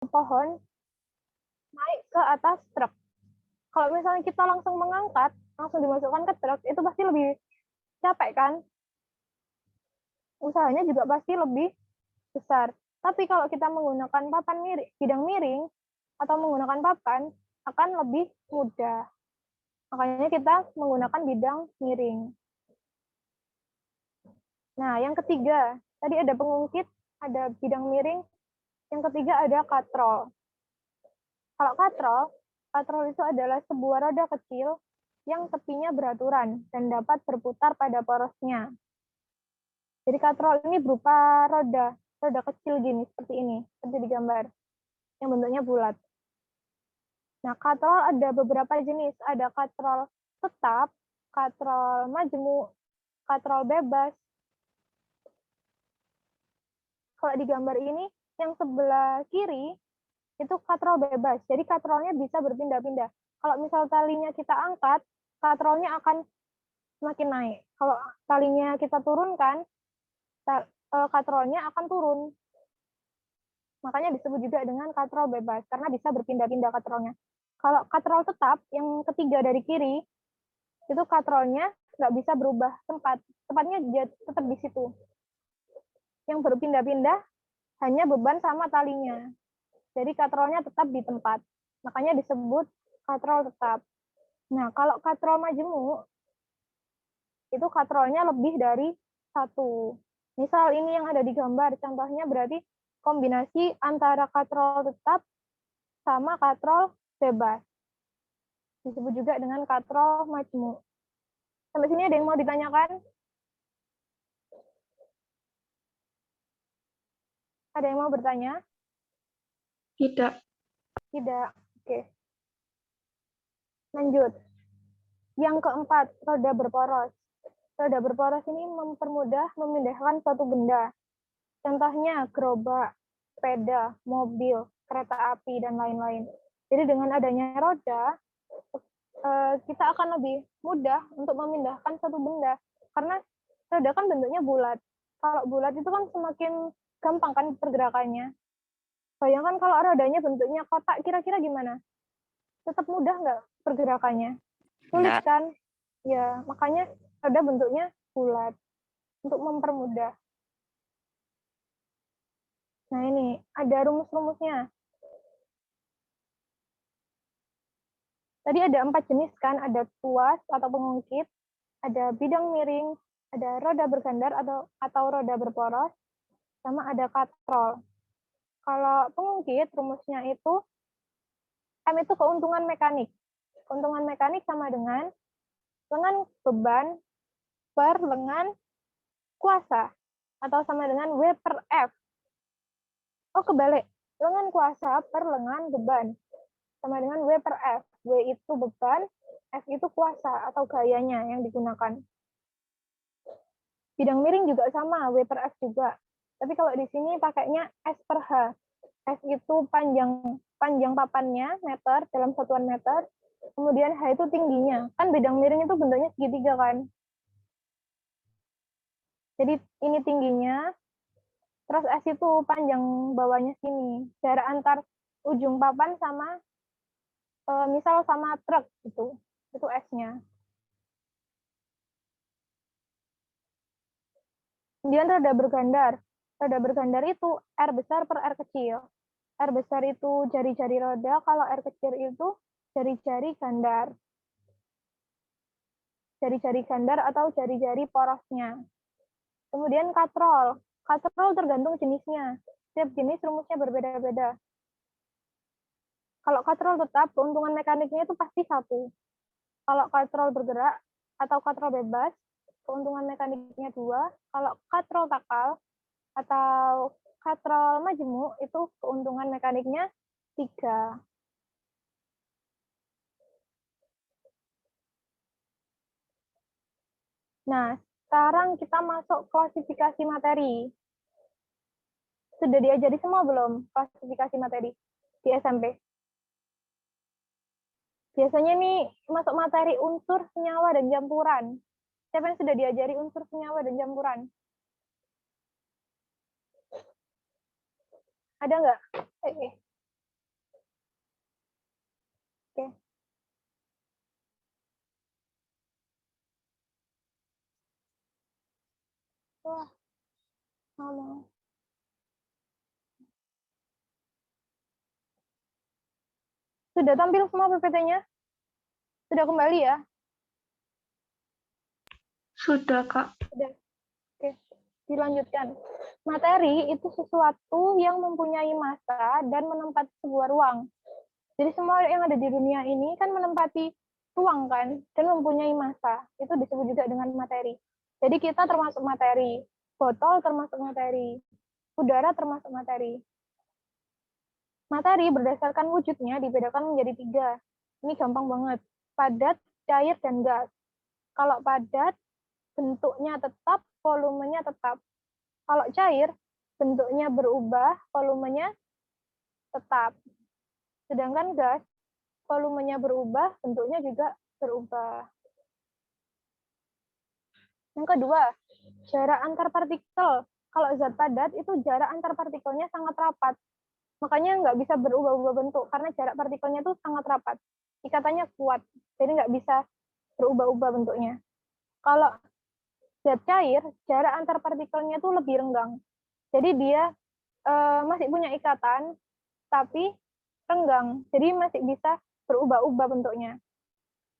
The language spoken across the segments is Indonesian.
pohon naik ke atas truk. Kalau misalnya kita langsung mengangkat, langsung dimasukkan ke truk, itu pasti lebih capek kan? Usahanya juga pasti lebih besar. Tapi kalau kita menggunakan papan miring, bidang miring, atau menggunakan papan, akan lebih mudah. Makanya kita menggunakan bidang miring. Nah, yang ketiga, tadi ada pengungkit, ada bidang miring, yang ketiga ada katrol. Kalau katrol itu adalah sebuah roda kecil yang tepinya beraturan dan dapat berputar pada porosnya. Jadi katrol ini berupa roda kecil gini, seperti ini, seperti di gambar, yang bentuknya bulat. Nah, katrol ada beberapa jenis. Ada katrol tetap, katrol majemuk, katrol bebas. Kalau di gambar ini, yang sebelah kiri, itu katrol bebas. Jadi katrolnya bisa berpindah-pindah. Kalau misal talinya kita angkat, katrolnya akan semakin naik. Kalau talinya kita turunkan, katrolnya akan turun. Makanya disebut juga dengan katrol bebas, karena bisa berpindah-pindah katrolnya. Kalau katrol tetap, yang ketiga dari kiri, itu katrolnya nggak bisa berubah tempat. Tempatnya dia tetap di situ. Yang berpindah-pindah hanya beban sama talinya. Jadi katrolnya tetap di tempat. Makanya disebut katrol tetap. Nah, kalau katrol majemuk, itu katrolnya lebih dari satu. Misal ini yang ada di gambar, contohnya berarti kombinasi antara katrol tetap sama katrol bebas. Disebut juga dengan katrol majemuk. Sampai sini ada yang mau ditanyakan? Ada yang mau bertanya? Tidak. Tidak. Oke. Lanjut. Yang keempat, roda berporos. Roda berporos ini mempermudah memindahkan suatu benda. Contohnya gerobak, sepeda, mobil, kereta api, dan lain-lain. Jadi dengan adanya roda, kita akan lebih mudah untuk memindahkan suatu benda. Karena roda kan bentuknya bulat. Kalau bulat itu kan semakin gampang kan pergerakannya. Bayangkan kalau rodanya bentuknya kotak, kira-kira gimana? Tetap mudah nggak pergerakannya? Sulit kan? Ya, makanya roda bentuknya bulat untuk mempermudah. Nah ini, ada rumus-rumusnya. Tadi ada 4 jenis kan, ada tuas atau pengungkit, ada bidang miring, ada roda bergandar atau roda berporos, sama ada katrol. Kalau pengungkit, rumusnya itu, M itu keuntungan mekanik. Keuntungan mekanik sama dengan lengan beban per lengan kuasa, atau sama dengan W per F. Oh, kebalik. Lengan kuasa per lengan beban, sama dengan W per F. W itu beban, F itu kuasa atau gayanya yang digunakan. Bidang miring juga sama, W per F juga. Tapi kalau di sini pakainya S per H. S itu panjang papannya, meter, dalam satuan meter. Kemudian H itu tingginya. Kan bidang miring itu bentuknya segitiga kan. Jadi ini tingginya, terus S itu panjang bawahnya sini. Jarak antar ujung papan sama, misal sama truk gitu. Itu S-nya. Kemudian roda bergandar. Roda bergandar itu R besar per R kecil. R besar itu jari-jari roda, kalau R kecil itu jari-jari gandar. Jari-jari gandar atau jari-jari porosnya. Kemudian katrol. Katrol tergantung jenisnya. Setiap jenis rumusnya berbeda-beda. Kalau katrol tetap, keuntungan mekaniknya itu pasti satu. Kalau katrol bergerak atau katrol bebas, keuntungan mekaniknya 2. Kalau katrol takal atau katrol majemuk, itu keuntungan mekaniknya 3. Nah, sekarang kita masuk klasifikasi materi. Sudah diajari semua belum klasifikasi materi di SMP? Biasanya nih masuk materi unsur, senyawa, dan campuran. Siapa yang sudah diajari unsur, senyawa, dan campuran? Ada nggak? Wah, ngomong. Sudah tampil semua PPT-nya? Sudah kembali ya? Sudah, Kak. Sudah. Oke, dilanjutkan. Materi itu sesuatu yang mempunyai massa dan menempati sebuah ruang. Jadi semua yang ada di dunia ini kan menempati ruang kan, dan mempunyai massa. Itu disebut juga dengan materi. Jadi kita termasuk materi. Botol termasuk materi. Udara termasuk materi. Materi berdasarkan wujudnya dibedakan menjadi 3. Ini gampang banget. Padat, cair, dan gas. Kalau padat, bentuknya tetap, volumenya tetap. Kalau cair, bentuknya berubah, volumenya tetap. Sedangkan gas, volumenya berubah, bentuknya juga berubah. Yang kedua, jarak antar partikel. Kalau zat padat, itu jarak antar partikelnya sangat rapat. Makanya nggak bisa berubah-ubah bentuk, karena jarak partikelnya itu sangat rapat. Ikatannya kuat, jadi nggak bisa berubah-ubah bentuknya. Kalau zat cair, jarak antar partikelnya itu lebih renggang. Jadi dia masih punya ikatan, tapi renggang. Jadi masih bisa berubah-ubah bentuknya.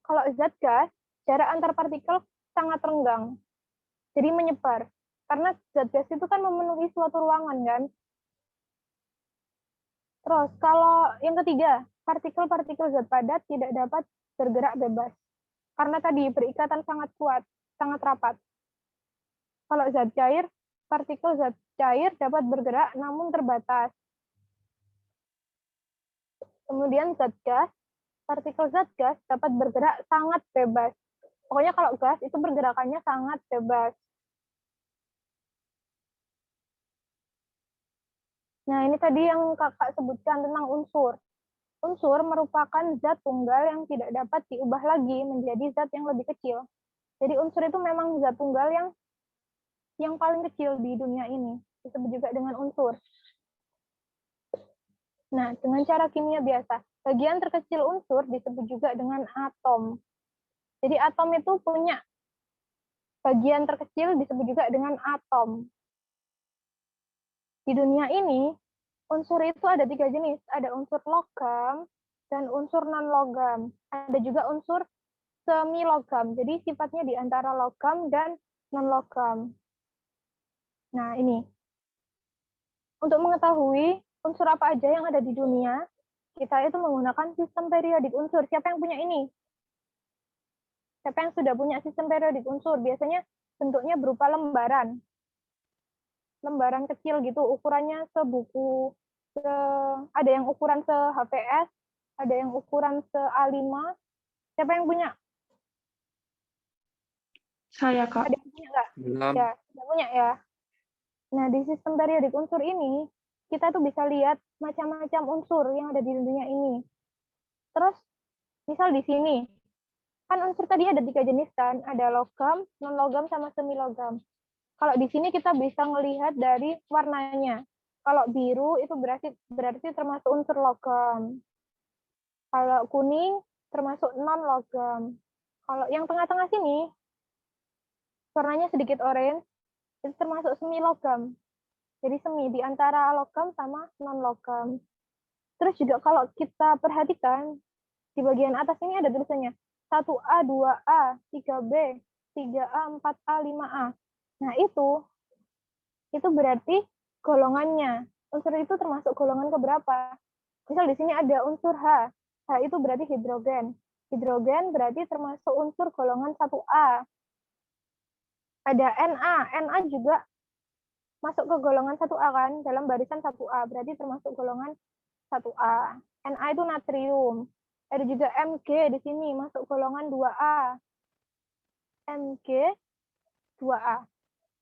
Kalau zat gas, jarak antar partikel sangat renggang. Jadi menyebar. Karena zat gas itu kan memenuhi suatu ruangan, kan? Terus, kalau yang ketiga, partikel-partikel zat padat tidak dapat bergerak bebas. Karena tadi berikatan sangat kuat, sangat rapat. Kalau zat cair, partikel zat cair dapat bergerak namun terbatas. Kemudian zat gas, partikel zat gas dapat bergerak sangat bebas. Pokoknya kalau gas itu pergerakannya sangat bebas. Nah, ini tadi yang kakak sebutkan tentang unsur. Unsur merupakan zat tunggal yang tidak dapat diubah lagi menjadi zat yang lebih kecil. Jadi unsur itu memang zat tunggal yang paling kecil di dunia ini. Disebut juga dengan unsur. Nah, dengan cara kimia biasa, bagian terkecil unsur disebut juga dengan atom. Jadi atom itu punya bagian terkecil disebut juga dengan atom. Di dunia ini, unsur itu ada 3 jenis. Ada unsur logam dan unsur non-logam. Ada juga unsur semi-logam. Jadi sifatnya di antara logam dan non-logam. Nah, ini. Untuk mengetahui unsur apa aja yang ada di dunia, kita itu menggunakan sistem periodik unsur. Siapa yang punya ini? Siapa yang sudah punya sistem periodik unsur? Biasanya bentuknya berupa lembaran. Lembaran kecil gitu, ukurannya sebuku, ada yang ukuran se-HVS, ada yang ukuran se-A5. Siapa yang punya? Saya, Kak. Ada yang punya nggak? Belum. Ya, nggak punya ya. Nah, di sistem periodik unsur ini, kita tuh bisa lihat macam-macam unsur yang ada di dunia ini. Terus, misal di sini, kan unsur tadi ada 3 jenis kan, ada logam, non-logam, sama semi-logam. Kalau di sini kita bisa melihat dari warnanya. Kalau biru itu berarti termasuk unsur logam. Kalau kuning termasuk non-logam. Kalau yang tengah-tengah sini, warnanya sedikit orange, itu termasuk semi-logam. Jadi semi di antara logam sama non-logam. Terus juga kalau kita perhatikan, di bagian atas ini ada tulisannya 1A, 2A, 3B, 3A, 4A, 5A. Nah, itu berarti golongannya. Unsur itu termasuk golongan keberapa? Misal di sini ada unsur H. H itu berarti hidrogen. Hidrogen berarti termasuk unsur golongan 1A. Ada Na. Na juga masuk ke golongan 1A kan, dalam barisan 1A. Berarti termasuk golongan 1A. Na itu natrium. Ada juga Mg di sini, masuk golongan 2A. Mg 2A.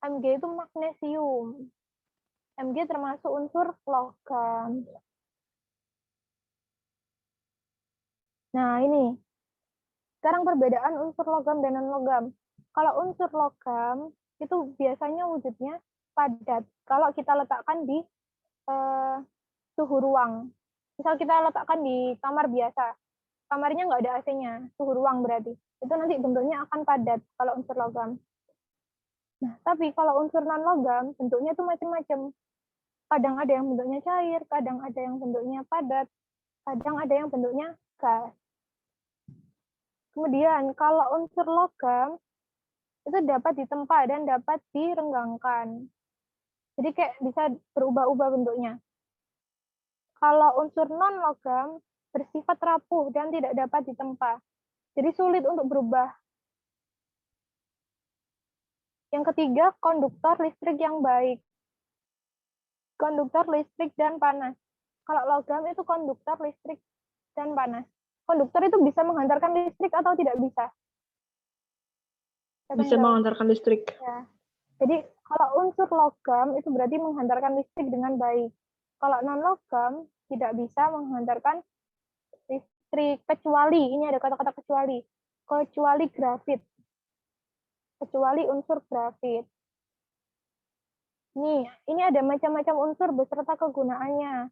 Mg itu magnesium. Mg termasuk unsur logam. Nah, ini. Sekarang perbedaan unsur logam dan non-logam. Kalau unsur logam, itu biasanya wujudnya padat. Kalau kita letakkan di suhu ruang. Misal kita letakkan di kamar biasa. Kamarnya nggak ada AC-nya, suhu ruang berarti. Itu nanti bentuknya akan padat kalau unsur logam. Nah, tapi kalau unsur non-logam, bentuknya itu macam-macam. Kadang ada yang bentuknya cair, kadang ada yang bentuknya padat, kadang ada yang bentuknya gas. Kemudian, kalau unsur logam, itu dapat ditempa dan dapat direnggangkan. Jadi kayak bisa berubah-ubah bentuknya. Kalau unsur non-logam, bersifat rapuh dan tidak dapat ditempa. Jadi sulit untuk berubah. Yang ketiga, konduktor listrik yang baik. Konduktor listrik dan panas. Kalau logam itu konduktor listrik dan panas. Konduktor itu bisa menghantarkan listrik atau tidak bisa? Siapa yang Bisa tahu? mengantarkan listrik. Ya. Jadi kalau unsur logam itu berarti menghantarkan listrik dengan baik. Kalau non-logam tidak bisa menghantarkan listrik kecuali, ini ada kata-kata kecuali grafit. Kecuali unsur grafit. Nih, ini ada macam-macam unsur beserta kegunaannya.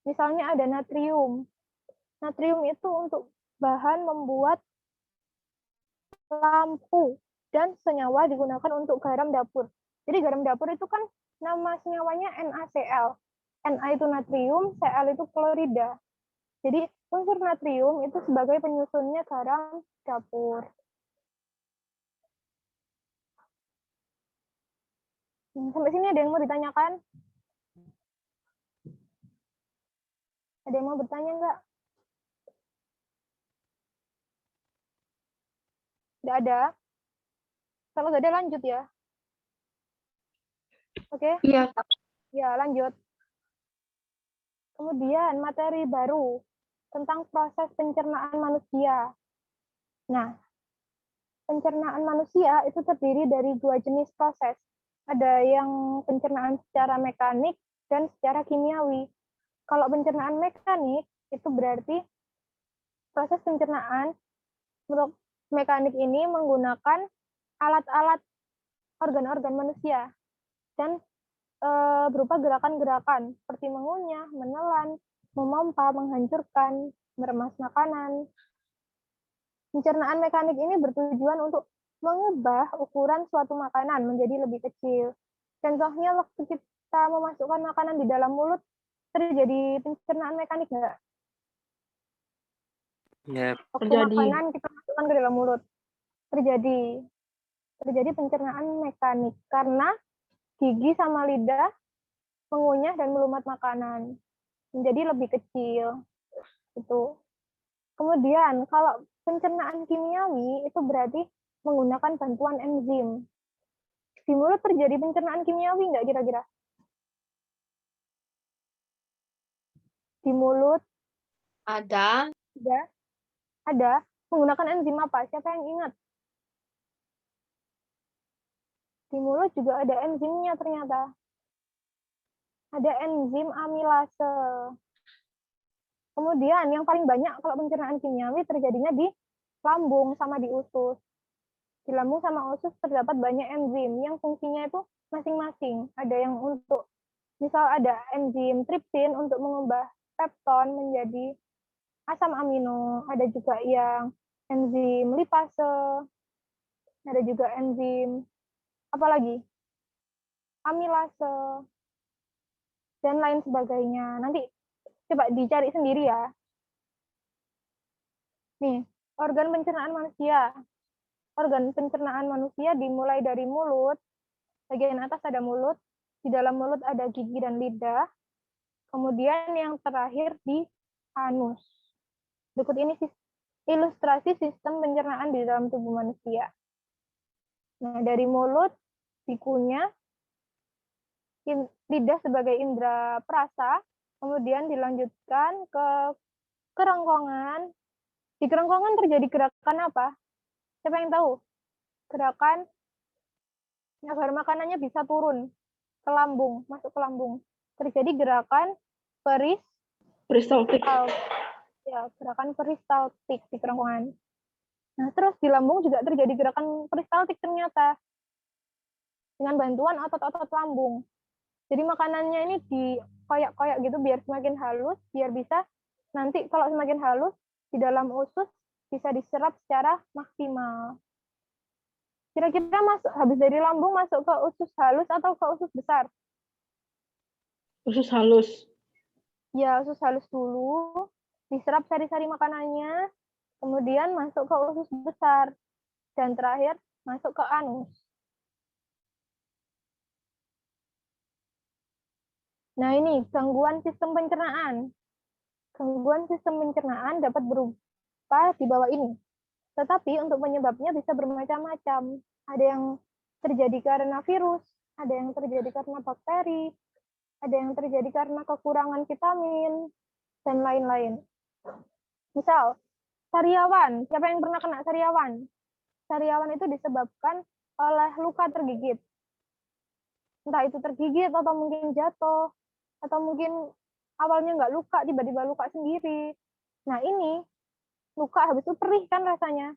Misalnya ada natrium. Natrium itu untuk bahan membuat lampu dan senyawa digunakan untuk garam dapur. Jadi garam dapur itu kan nama senyawanya NaCl. Na itu natrium, Cl itu klorida. Jadi unsur natrium itu sebagai penyusunnya garam dapur. Sampai sini ada yang mau ditanyakan? Ada yang mau bertanya nggak? Nggak ada? Kalau nggak ada lanjut ya. Oke? Iya, Kak. Ya, lanjut. Kemudian materi baru tentang proses pencernaan manusia. Nah, pencernaan manusia itu terdiri dari dua jenis proses. Ada yang pencernaan secara mekanik dan secara kimiawi. Kalau pencernaan mekanik itu berarti proses pencernaan menurut mekanik ini menggunakan alat-alat organ-organ manusia dan berupa gerakan-gerakan seperti mengunyah, menelan, memompa, menghancurkan, meremas makanan. Pencernaan mekanik ini bertujuan untuk mengubah ukuran suatu makanan menjadi lebih kecil. Contohnya waktu kita memasukkan makanan di dalam mulut, terjadi pencernaan mekanik nggak? Ya, Waktu terjadi. makanan kita masukkan ke dalam mulut, terjadi pencernaan mekanik karena gigi sama lidah mengunyah dan melumat makanan menjadi lebih kecil. Itu. Kemudian kalau pencernaan kimiawi itu berarti menggunakan bantuan enzim. Di mulut terjadi pencernaan kimiawi nggak kira-kira? Di mulut Ada. ada menggunakan enzim apa? Siapa yang ingat? Di mulut juga ada enzimnya ternyata. Ada enzim amilase. Kemudian yang paling banyak kalau pencernaan kimiawi terjadinya di lambung sama di usus. Di lambung sama usus terdapat banyak enzim yang fungsinya itu masing-masing. Ada yang untuk, misal ada enzim tripsin untuk mengubah pepton menjadi asam amino. Ada juga yang enzim lipase. Ada juga enzim, apalagi? Amilase. Dan lain sebagainya. Nanti coba dicari sendiri ya. Nih, organ pencernaan manusia. Organ pencernaan manusia dimulai dari mulut, bagian atas ada mulut, di dalam mulut ada gigi dan lidah, kemudian yang terakhir di anus. Berikut ini ilustrasi sistem pencernaan di dalam tubuh manusia. Nah, dari mulut dikunyah, lidah sebagai indera perasa, kemudian dilanjutkan ke kerongkongan. Di kerongkongan terjadi gerakan apa? Siapa yang tahu? Gerakan agar makanannya bisa turun ke lambung, masuk ke lambung. Terjadi gerakan Peristaltik. ya, gerakan peristaltik di kerongkongan. Nah, terus di lambung juga terjadi gerakan peristaltik ternyata dengan bantuan otot-otot lambung. Jadi makanannya ini dikoyak-koyak gitu biar semakin halus, biar bisa nanti kalau semakin halus di dalam usus bisa diserap secara maksimal. Kira-kira masuk habis dari lambung masuk ke usus halus atau ke usus besar? Usus halus. Ya, usus halus dulu, diserap sari-sari makanannya, kemudian masuk ke usus besar, dan terakhir masuk ke anus. Nah, ini gangguan sistem pencernaan. Gangguan sistem pencernaan dapat berupa di bawah ini. Tetapi untuk penyebabnya bisa bermacam-macam. Ada yang terjadi karena virus, ada yang terjadi karena bakteri, ada yang terjadi karena kekurangan vitamin, dan lain-lain. Misal, sariawan. Siapa yang pernah kena sariawan? Sariawan itu disebabkan oleh luka tergigit. Entah itu tergigit atau mungkin jatuh, atau mungkin awalnya nggak luka, tiba-tiba luka sendiri. Nah ini, luka habis itu perih kan rasanya.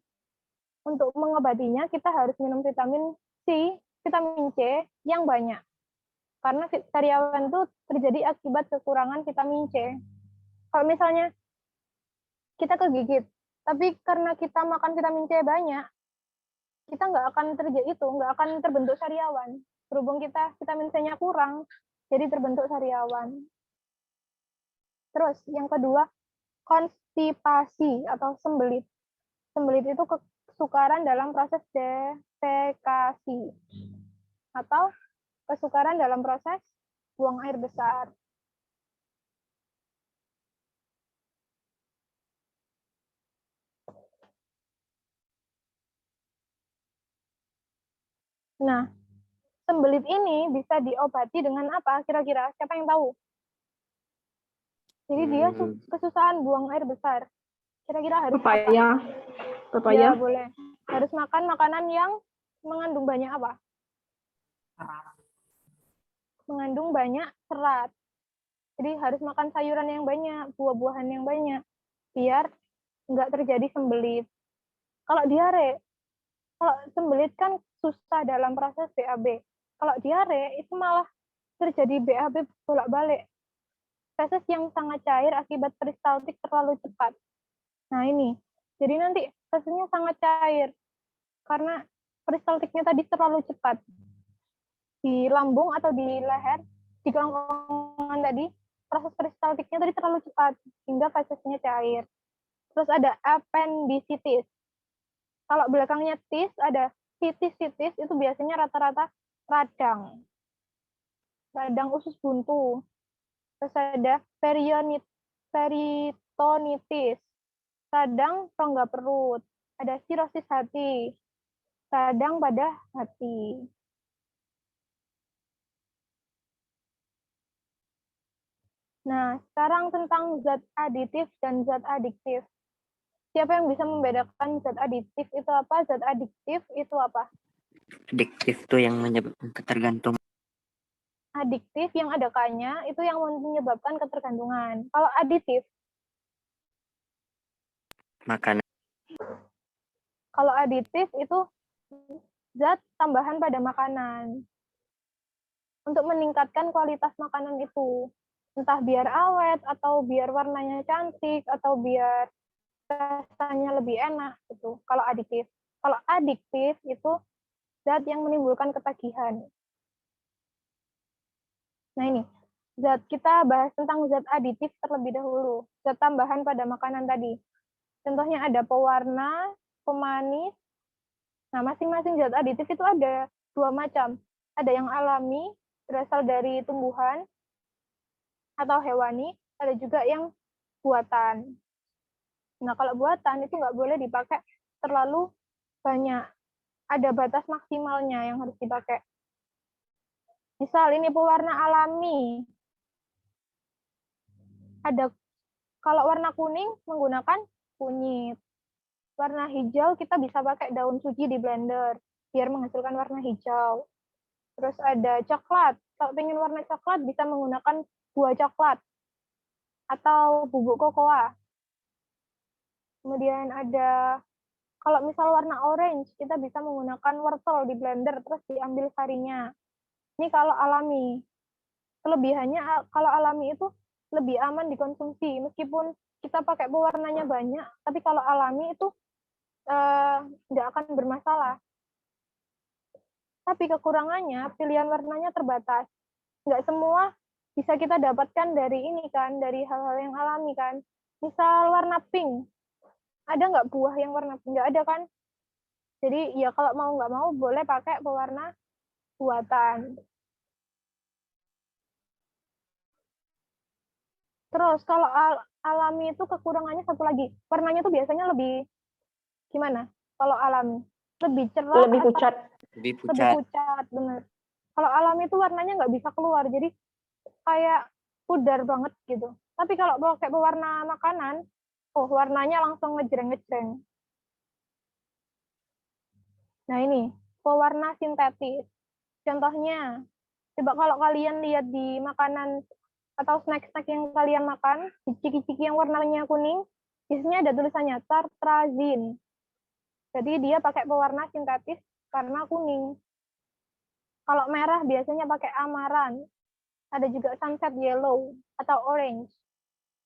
Untuk mengobatinya kita harus minum vitamin C, vitamin C yang banyak. Karena sariawan itu terjadi akibat kekurangan vitamin C. Kalau misalnya kita kegigit, tapi karena kita makan vitamin C banyak, kita nggak akan terjadi itu, nggak akan terbentuk sariawan. Berhubung kita vitamin C-nya kurang, jadi terbentuk sariawan. Terus yang kedua, konstipasi atau sembelit. Sembelit itu kesukaran dalam proses defekasi atau kesukaran dalam proses buang air besar. Nah, sembelit ini bisa diobati dengan apa? Kira-kira siapa yang tahu? Jadi dia kesusahan buang air besar. Kira-kira harus apa? Pepaya. Ya, boleh. Harus makan makanan yang mengandung banyak apa? Mengandung banyak serat. Jadi harus makan sayuran yang banyak, buah-buahan yang banyak, biar nggak terjadi sembelit. Kalau diare, kalau sembelit kan susah dalam proses BAB. Kalau diare, itu malah terjadi BAB bolak-balik. Feses yang sangat cair akibat peristaltik terlalu cepat. Nah ini, jadi nanti fesesnya sangat cair, karena peristaltiknya tadi terlalu cepat. Di lambung atau di leher, di kerongkongan tadi, proses peristaltiknya tadi terlalu cepat, hingga fesesnya cair. Terus ada appendicitis. Kalau belakangnya tis, ada sitis, itu biasanya rata-rata radang. Radang usus buntu. Terus ada peritonitis. Radang rongga perut. Ada sirosis hati. Radang pada hati. Nah, sekarang tentang zat aditif dan zat adiktif. Siapa yang bisa membedakan zat aditif itu apa? Zat adiktif itu apa? Adiktif itu yang menyebabkan ketergantungan. Adiktif yang ada K-nya itu yang menyebabkan ketergantungan. Kalau aditif? Makanan. Kalau aditif itu zat tambahan pada makanan. Untuk meningkatkan kualitas makanan itu. Entah biar awet, atau biar warnanya cantik, atau biar rasanya lebih enak gitu. Kalau adiktif. Kalau adiktif itu zat yang menimbulkan ketagihan. Nah ini, kita bahas tentang zat aditif terlebih dahulu. Zat tambahan pada makanan tadi. Contohnya ada pewarna, pemanis. Nah, masing-masing zat aditif itu ada dua macam. Ada yang alami, berasal dari tumbuhan atau hewani. Ada juga yang buatan. Nah, kalau buatan itu nggak boleh dipakai terlalu banyak. Ada batas maksimalnya yang harus dipakai. Misal ini pewarna alami. Ada kalau warna kuning menggunakan kunyit. Warna hijau kita bisa pakai daun suji di blender biar menghasilkan warna hijau. Terus ada coklat. Kalau pengen warna coklat bisa menggunakan buah coklat atau bubuk kokoa. Kemudian ada kalau misal warna orange kita bisa menggunakan wortel di blender terus diambil sarinya. Ini kalau alami. Kelebihannya kalau alami itu lebih aman dikonsumsi meskipun kita pakai pewarnanya banyak, tapi kalau alami itu nggak akan bermasalah. Tapi kekurangannya pilihan warnanya terbatas. Nggak semua bisa kita dapatkan dari ini kan, dari hal-hal yang alami kan. Misal warna pink, ada nggak buah yang warna pink? Nggak ada kan? Jadi ya kalau mau nggak mau boleh pakai pewarna buatan. Terus kalau alami itu kekurangannya satu lagi, warnanya tuh biasanya lebih gimana? Kalau alami lebih cerah Lebih atau pucat. Lebih lebih pucat. pucat, bener. Kalau alami itu warnanya nggak bisa keluar, jadi kayak pudar banget gitu. Tapi kalau pakai pewarna makanan, oh warnanya langsung ngejreng-ngejreng. Nah ini, pewarna sintetis. Contohnya, coba kalau kalian lihat di makanan atau snack-snack yang kalian makan, di ciki-ciki yang warnanya kuning, biasanya ada tulisannya tartrazin. Jadi dia pakai pewarna sintetis karena kuning. Kalau merah biasanya pakai amaran. Ada juga sunset yellow atau orange.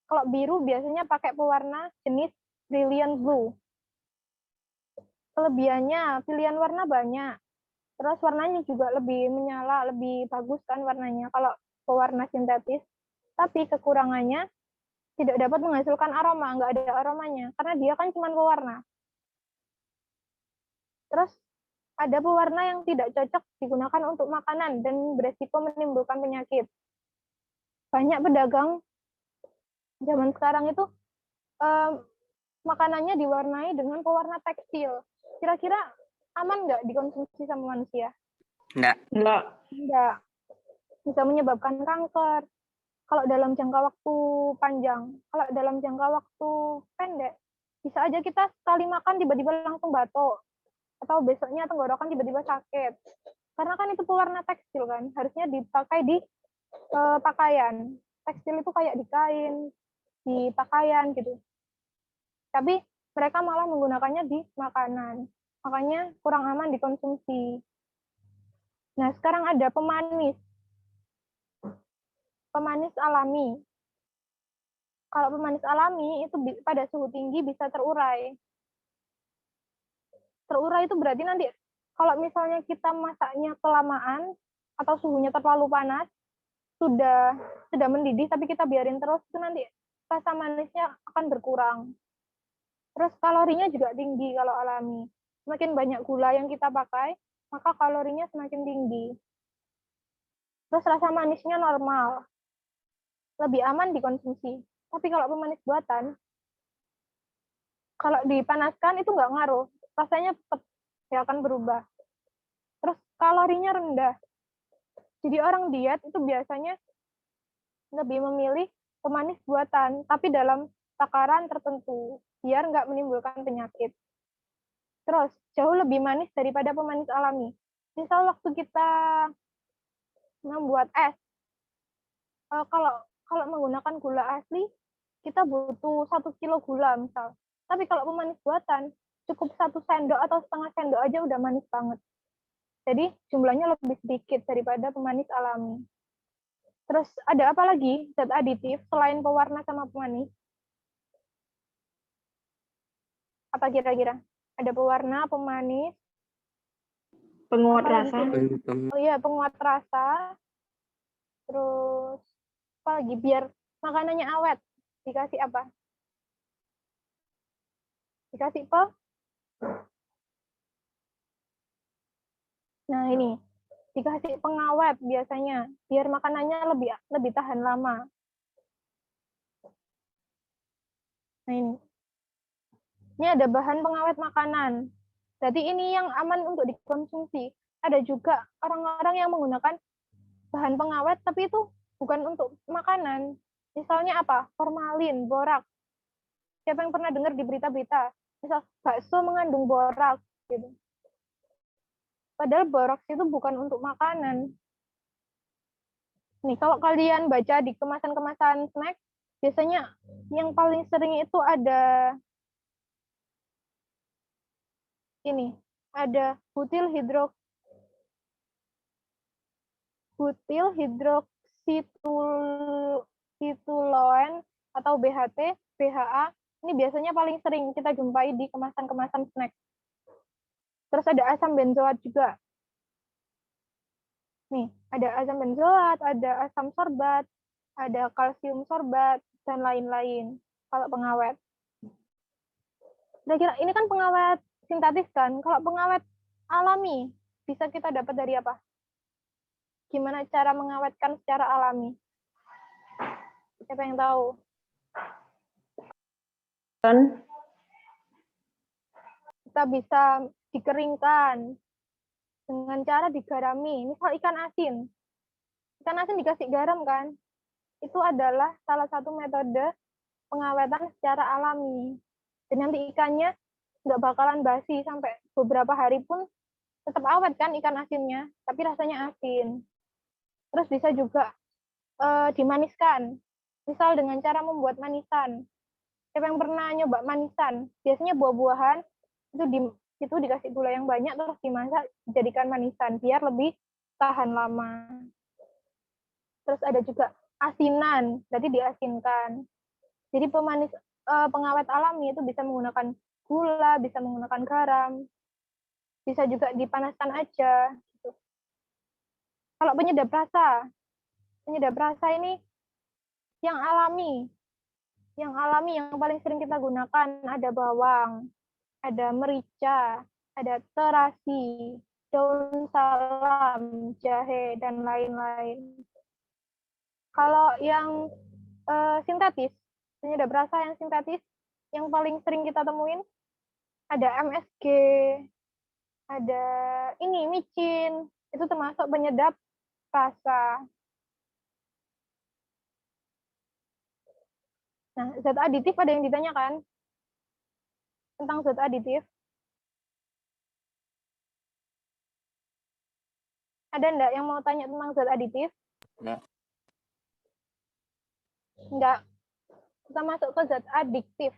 Kalau biru biasanya pakai pewarna jenis brilliant blue. Kelebihannya pilihan warna banyak. Terus warnanya juga lebih menyala, lebih bagus kan warnanya kalau pewarna sintetis. Tapi kekurangannya tidak dapat menghasilkan aroma, nggak ada aromanya karena dia kan cuma pewarna. Terus ada pewarna yang tidak cocok digunakan untuk makanan dan beresiko menimbulkan penyakit. Banyak pedagang zaman sekarang itu makanannya diwarnai dengan pewarna tekstil. Kira-kira aman nggak dikonsumsi sama manusia? Enggak. Nggak. Bisa menyebabkan kanker. Kalau dalam jangka waktu panjang, kalau dalam jangka waktu pendek, bisa aja kita sekali makan tiba-tiba langsung batuk. Atau besoknya tenggorokan tiba-tiba sakit. Karena kan itu pewarna tekstil kan, harusnya dipakai di pakaian. Tekstil itu kayak di kain, di pakaian gitu. Tapi mereka malah menggunakannya di makanan. Makanya kurang aman dikonsumsi. Nah, sekarang ada pemanis. Pemanis alami. Kalau pemanis alami itu pada suhu tinggi bisa terurai. Terurai itu berarti nanti kalau misalnya kita masaknya kelamaan atau suhunya terlalu panas, sudah mendidih tapi kita biarin terus, itu nanti rasa manisnya akan berkurang. Terus kalorinya juga tinggi kalau alami. Semakin banyak gula yang kita pakai, maka kalorinya semakin tinggi. Terus rasa manisnya normal. Lebih aman dikonsumsi. Tapi kalau pemanis buatan, kalau dipanaskan itu nggak ngaruh. Rasanya tetap ya akan berubah. Terus kalorinya rendah. Jadi orang diet itu biasanya lebih memilih pemanis buatan, tapi dalam takaran tertentu, biar nggak menimbulkan penyakit. Terus, jauh lebih manis daripada pemanis alami. Misal waktu kita membuat es, kalau menggunakan gula asli, kita butuh 1 kilo gula misal. Tapi kalau pemanis buatan, cukup 1 sendok atau setengah sendok aja udah manis banget. Jadi jumlahnya lebih sedikit daripada pemanis alami. Terus ada apa lagi zat aditif selain pewarna sama pemanis? Apa kira-kira? Ada pewarna, pemanis, Penguat apa lagi rasa. sih? Oh iya, penguat rasa. Terus apa lagi? Biar makanannya awet. Dikasih apa? Dikasih pe? Nah ini, dikasih pengawet biasanya, biar makanannya lebih tahan lama. Nah ini ada bahan pengawet makanan. Jadi ini yang aman untuk dikonsumsi. Ada juga orang-orang yang menggunakan bahan pengawet, tapi itu bukan untuk makanan. Misalnya apa? Formalin, borak. Siapa yang pernah dengar di berita-berita? Misal bakso mengandung borak, gitu. Padahal borak itu bukan untuk makanan. Nih, kalau kalian baca di kemasan-kemasan snack, biasanya yang paling sering itu ada ini, ada butil hidroksitulloen atau BHT, BHA. Ini biasanya paling sering kita jumpai di kemasan-kemasan snack. Terus ada asam benzoat juga. Nih, ada asam benzoat, ada asam sorbat, ada kalsium sorbat, dan lain-lain. Kalau pengawet. Kira-kira ini kan pengawet sintetis kan? Kalau pengawet alami, bisa kita dapat dari apa? Gimana cara mengawetkan secara alami? Siapa yang tahu? Kan Kita bisa dikeringkan dengan cara digarami. Misal ikan asin. Ikan asin dikasih garam kan? Itu adalah salah satu metode pengawetan secara alami. Dan nanti ikannya nggak bakalan basi sampai beberapa hari pun tetap awet kan ikan asinnya, tapi rasanya asin. Terus bisa juga dimaniskan. Misal dengan cara membuat manisan. Siapa yang pernah nyoba manisan? Biasanya buah-buahan itu dikasih gula yang banyak terus dimasak dijadikan manisan biar lebih tahan lama. Terus ada juga asinan, berarti diasinkan. Jadi pengawet alami itu bisa menggunakan gula, bisa menggunakan garam, bisa juga dipanaskan aja. Gitu. Kalau penyedap rasa ini yang alami. Yang alami yang paling sering kita gunakan ada bawang, ada merica, ada terasi, daun salam, jahe, dan lain-lain. Kalau yang sintetis, penyedap rasa yang sintetis, yang paling sering kita temuin ada MSG, ada ini micin, itu termasuk penyedap rasa. Nah, zat aditif ada yang ditanyakan tentang zat aditif? Ada enggak yang mau tanya tentang zat aditif? Enggak. Enggak. Kita masuk ke zat adiktif.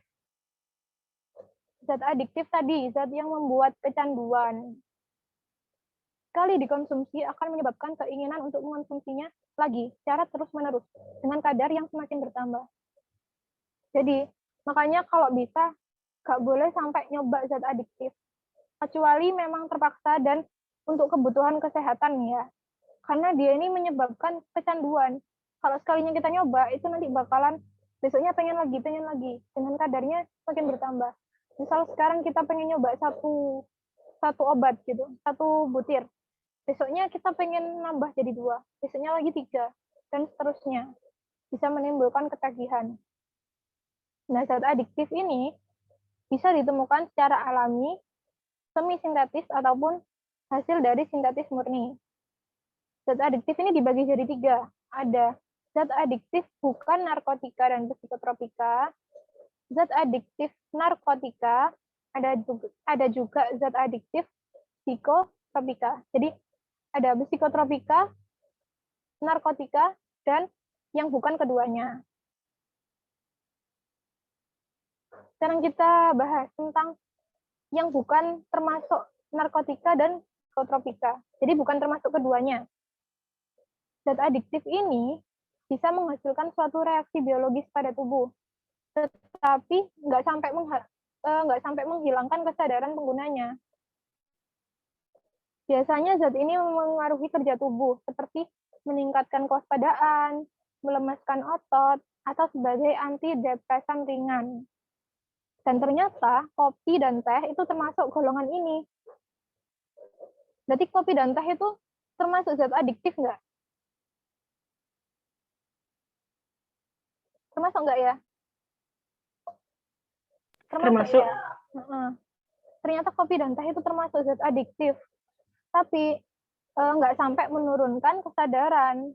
Zat adiktif tadi, zat yang membuat kecanduan. Sekali dikonsumsi akan menyebabkan keinginan untuk mengonsumsinya lagi secara terus-menerus dengan kadar yang semakin bertambah. Jadi, makanya kalau bisa, nggak boleh sampai nyoba zat adiktif. Kecuali memang terpaksa dan untuk kebutuhan kesehatan ya. Karena dia ini menyebabkan kecanduan. Kalau sekalinya kita nyoba, itu nanti bakalan besoknya pengen lagi. Dengan kadarnya makin bertambah. Misal sekarang kita pengen nyoba satu obat gitu, satu butir. Besoknya kita pengen nambah jadi 2, besoknya lagi 3, dan seterusnya. Bisa menimbulkan ketagihan. Nah, zat adiktif ini bisa ditemukan secara alami, semi-sintetis, ataupun hasil dari sintetis murni. Zat adiktif ini dibagi jadi 3. Ada zat adiktif bukan narkotika dan psikotropika, zat adiktif narkotika, ada juga zat adiktif psikotropika. Jadi ada psikotropika, narkotika, dan yang bukan keduanya. Sekarang kita bahas tentang yang bukan termasuk narkotika dan psikotropika. Jadi bukan termasuk keduanya. Zat adiktif ini bisa menghasilkan suatu reaksi biologis pada tubuh, tetapi nggak sampai menghilangkan kesadaran penggunanya. Biasanya zat ini mempengaruhi kerja tubuh, seperti meningkatkan kewaspadaan, melemaskan otot, atau sebagai antidepresan ringan. Dan ternyata kopi dan teh itu termasuk golongan ini. Berarti kopi dan teh itu termasuk zat adiktif nggak? Termasuk nggak ya? termasuk. Ya? Ternyata kopi dan teh itu termasuk zat adiktif. Tapi nggak sampai menurunkan kesadaran.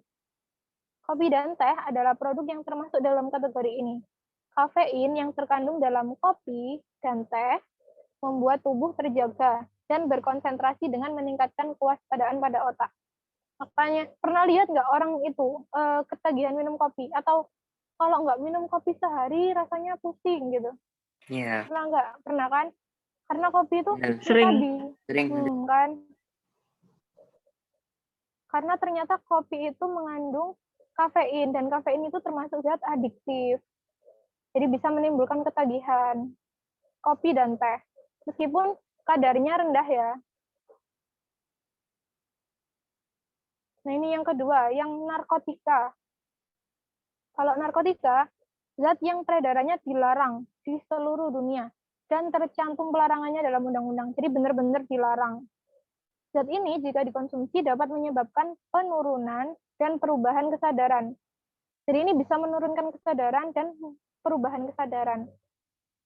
Kopi dan teh adalah produk yang termasuk dalam kategori ini. Kafein yang terkandung dalam kopi dan teh membuat tubuh terjaga dan berkonsentrasi dengan meningkatkan kewaspadaan pada otak. Makanya, pernah lihat nggak orang itu ketagihan minum kopi? Atau kalau nggak minum kopi sehari rasanya pusing gitu? Iya. Pernah nggak? Pernah kan? Karena kopi itu Sering. tadi, kan? Karena ternyata kopi itu mengandung kafein, dan kafein itu termasuk zat adiktif. Jadi bisa menimbulkan ketagihan. Kopi dan teh. Meskipun kadarnya rendah ya. Nah, ini yang kedua, yang narkotika. Kalau narkotika, zat yang peredarannya dilarang di seluruh dunia dan tercantum pelarangannya dalam undang-undang. Jadi benar-benar dilarang. Zat ini jika dikonsumsi dapat menyebabkan penurunan dan perubahan kesadaran. Jadi ini bisa menurunkan kesadaran dan perubahan kesadaran.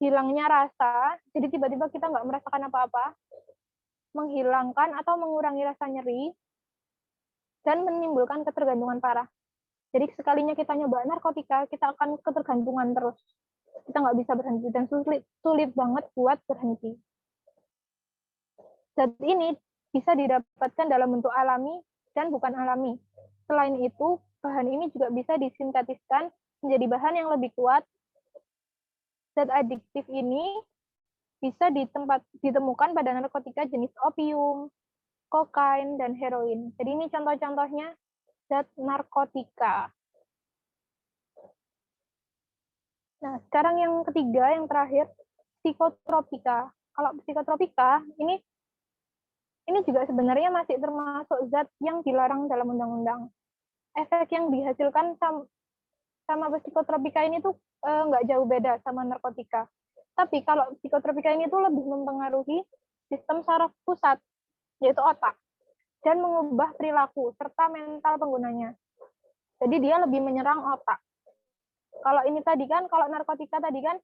Hilangnya rasa, jadi tiba-tiba kita nggak merasakan apa-apa. Menghilangkan atau mengurangi rasa nyeri, dan menimbulkan ketergantungan parah. Jadi sekalinya kita nyoba narkotika, kita akan ketergantungan terus. Kita nggak bisa berhenti, dan sulit banget buat berhenti. Zat ini bisa didapatkan dalam bentuk alami dan bukan alami. Selain itu, bahan ini juga bisa disintetiskan menjadi bahan yang lebih kuat. Zat adiktif ini bisa ditemukan pada narkotika jenis opium, kokain, dan heroin. Jadi ini contoh-contohnya zat narkotika. Nah, sekarang yang ketiga, yang terakhir, psikotropika. Kalau psikotropika, ini juga sebenarnya masih termasuk zat yang dilarang dalam undang-undang. Efek yang dihasilkan sama psikotropika ini tuh nggak jauh beda sama narkotika. Tapi kalau psikotropika ini tuh lebih mempengaruhi sistem saraf pusat, yaitu otak, dan mengubah perilaku serta mental penggunanya. Jadi dia lebih menyerang otak. Kalau ini tadi kan, kalau narkotika tadi kan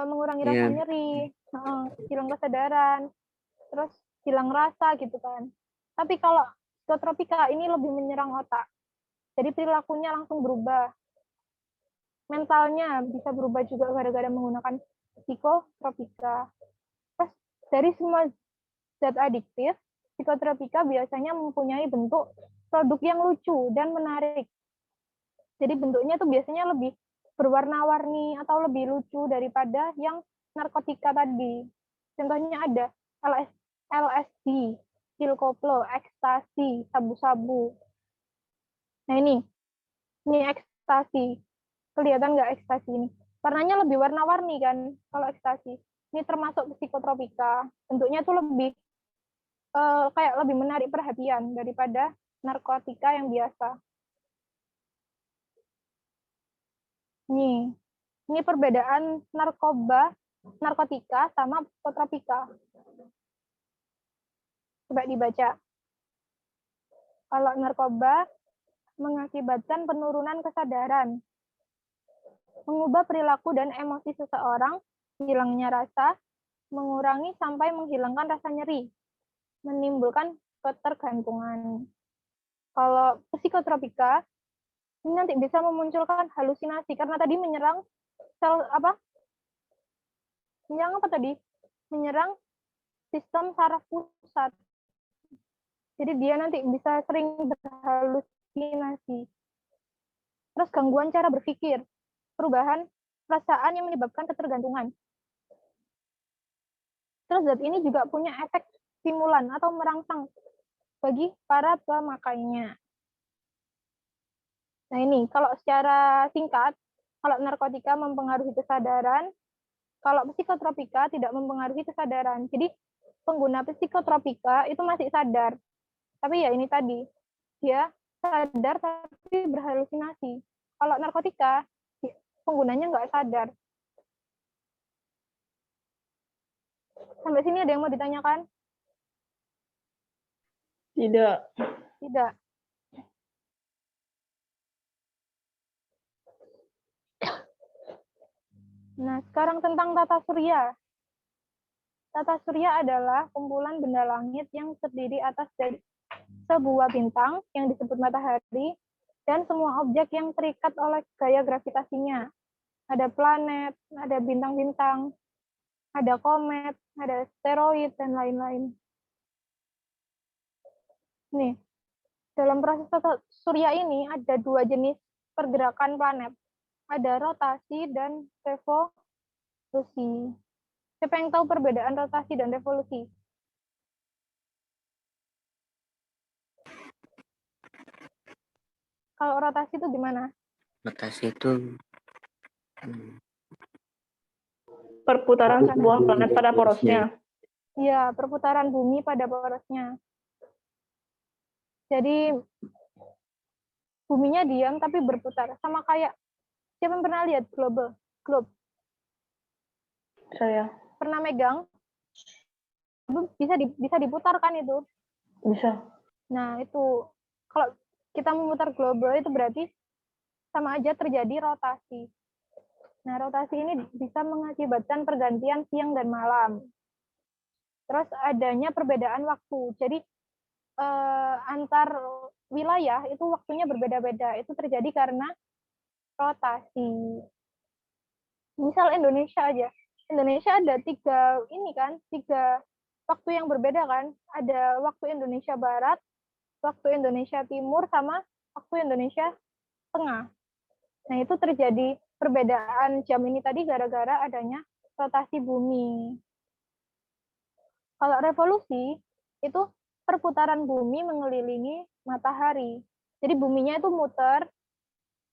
mengurangi rasa nyeri, hilang kesadaran, terus hilang rasa gitu kan. Tapi kalau psikotropika ini lebih menyerang otak. Jadi perilakunya langsung berubah. Mentalnya bisa berubah juga gara-gara menggunakan psikotropika. Terus dari semua zat adiktif, psikotropika biasanya mempunyai bentuk produk yang lucu dan menarik. Jadi bentuknya tuh biasanya lebih berwarna-warni atau lebih lucu daripada yang narkotika tadi. Contohnya ada LSD, pil koplo, ekstasi, sabu-sabu. Nah ini ekstasi. Kelihatan nggak ekstasi ini? Warnanya lebih warna-warni kan kalau ekstasi. Ini termasuk psikotropika. Bentuknya tuh lebih kayak lebih menarik perhatian daripada narkotika yang biasa. Ini perbedaan narkotika sama psikotropika. Coba dibaca. Kalau narkoba mengakibatkan penurunan kesadaran, mengubah perilaku dan emosi seseorang, hilangnya rasa, mengurangi sampai menghilangkan rasa nyeri, menimbulkan ketergantungan. Kalau psikotropika, ini nanti bisa memunculkan halusinasi karena tadi menyerang sel apa? Menyerang apa tadi? Menyerang sistem saraf pusat. Jadi dia nanti bisa sering berhalusinasi. Terus gangguan cara berpikir, perubahan perasaan yang menyebabkan ketergantungan. Terus zat ini juga punya efek stimulan atau merangsang bagi para pemakainya. Nah ini, kalau secara singkat, kalau narkotika mempengaruhi kesadaran, kalau psikotropika tidak mempengaruhi kesadaran. Jadi pengguna psikotropika itu masih sadar. Tapi ya ini tadi, dia sadar tapi berhalusinasi. Kalau narkotika, penggunanya nggak sadar. Sampai sini ada yang mau ditanyakan? Tidak. Tidak. Nah, sekarang tentang tata surya. Tata surya adalah kumpulan benda langit yang terdiri atas dari sebuah bintang yang disebut matahari dan semua objek yang terikat oleh gaya gravitasinya. Ada planet, ada bintang-bintang, ada komet, ada asteroid, dan lain-lain. Nih, dalam proses tata surya ini ada dua jenis pergerakan planet. Ada rotasi dan revolusi. Siapa yang tahu perbedaan rotasi dan revolusi? Kalau rotasi itu gimana? Rotasi itu Perputaran sebuah planet pada porosnya. porosnya. Iya, perputaran bumi pada porosnya. Kalau revolusi itu gimana? Kalau revolusi itu gimana? Perputaran sebuah planet pada porosnya. Iya, perputaran bumi pada porosnya. Jadi buminya diam tapi berputar. Sama kayak, siapa yang pernah lihat globe? Saya Pernah megang? Bisa diputarkan itu. bisa. Nah, itu kalau kita memutar globe itu berarti sama aja terjadi rotasi. Nah, rotasi ini bisa mengakibatkan pergantian siang dan malam. Terus adanya perbedaan waktu. Jadi antar wilayah itu waktunya berbeda-beda. Itu terjadi karena rotasi. Misal Indonesia aja. Indonesia ada tiga waktu yang berbeda kan. Ada waktu Indonesia Barat, waktu Indonesia Timur, sama waktu Indonesia Tengah. Nah, itu terjadi perbedaan jam ini tadi gara-gara adanya rotasi bumi. Kalau revolusi, itu perputaran bumi mengelilingi matahari. Jadi buminya itu muter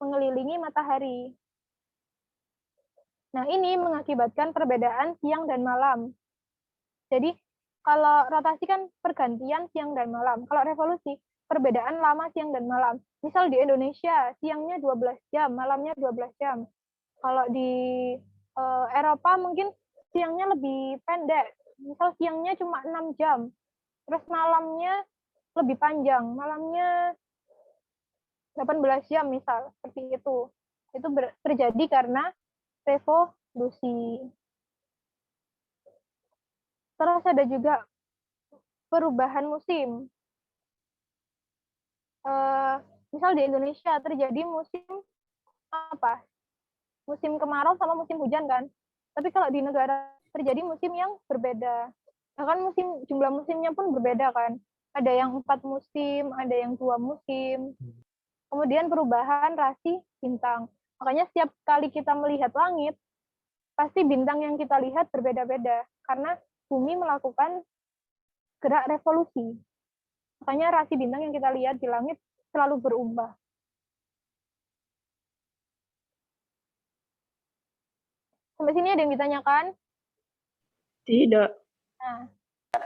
mengelilingi matahari. Nah, ini mengakibatkan perbedaan siang dan malam. Jadi, kalau rotasi kan pergantian siang dan malam. Kalau revolusi, perbedaan lama siang dan malam. Misal di Indonesia, siangnya 12 jam, malamnya 12 jam. Kalau di Eropa mungkin siangnya lebih pendek. Misal siangnya cuma 6 jam. Terus malamnya lebih panjang. Malamnya 18 jam misal. Seperti itu. Itu terjadi karena revolusi. Terus ada juga perubahan musim. Misal di Indonesia terjadi musim apa? Musim kemarau sama musim hujan kan. Tapi kalau di negara terjadi musim yang berbeda. Bahkan jumlah musimnya pun berbeda kan. Ada yang 4 musim, ada yang 2 musim. Kemudian perubahan rasi bintang. Makanya setiap kali kita melihat langit, pasti bintang yang kita lihat berbeda-beda. Karena bumi melakukan gerak revolusi. Makanya rasi bintang yang kita lihat di langit selalu berubah. Sampai sini ada yang ditanyakan? Tidak. Nah,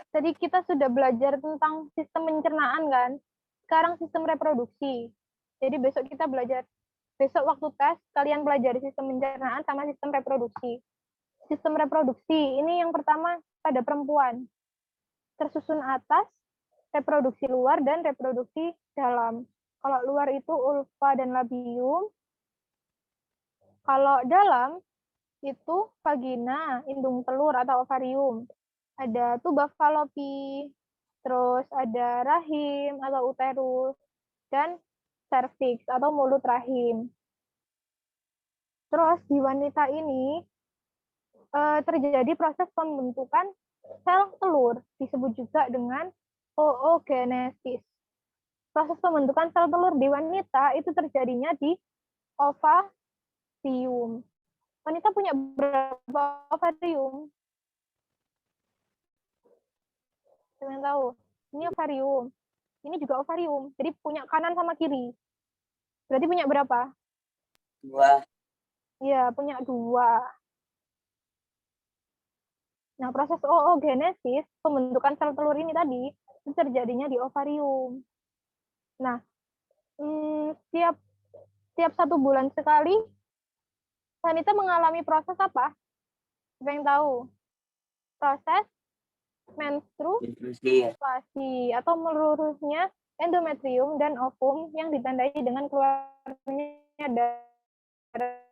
tadi kita sudah belajar tentang sistem pencernaan kan? Sekarang sistem reproduksi. Jadi besok waktu tes, kalian pelajari sistem pencernaan sama sistem reproduksi. Sistem reproduksi, ini yang pertama pada perempuan. Tersusun atas, reproduksi luar, dan reproduksi dalam. Kalau luar itu ulva dan labium. Kalau dalam, itu vagina, indung telur atau ovarium. Ada tuba falopi, terus ada rahim atau uterus, dan cervix atau mulut rahim. Terus di wanita ini terjadi proses pembentukan sel telur, disebut juga dengan oogenesis. Proses pembentukan sel telur di wanita itu terjadinya di ovarium. Wanita punya berapa ovarium? Siapa yang tahu? Ini ovarium. Ini juga ovarium. Jadi punya kanan sama kiri. Berarti punya berapa? 2. Iya, punya 2. Nah, proses oogenesis, pembentukan sel telur ini tadi, itu terjadinya di ovarium. Nah, setiap 1 bulan sekali, wanita mengalami proses apa? Siapa yang tahu? Proses menstruasi atau melurusnya endometrium dan ovum yang ditandai dengan keluarnya darah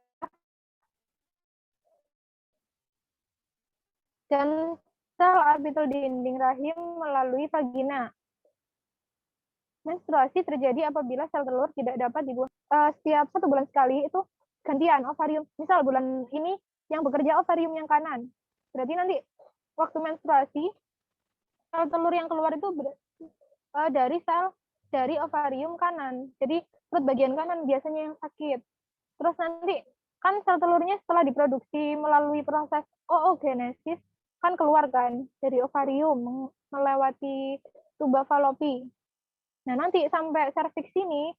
dan sel orbital dinding rahim melalui vagina. Menstruasi terjadi apabila sel telur tidak dapat dibuang. Setiap 1 bulan sekali itu gantian ovarium. Misal bulan ini yang bekerja ovarium yang kanan. Berarti nanti waktu menstruasi sel telur yang keluar itu dari ovarium kanan. Jadi perut bagian kanan biasanya yang sakit. Terus nanti kan sel telurnya setelah diproduksi melalui proses oogenesis kan keluar kan dari ovarium melewati tuba falopi. Nah, nanti sampai serviks ini,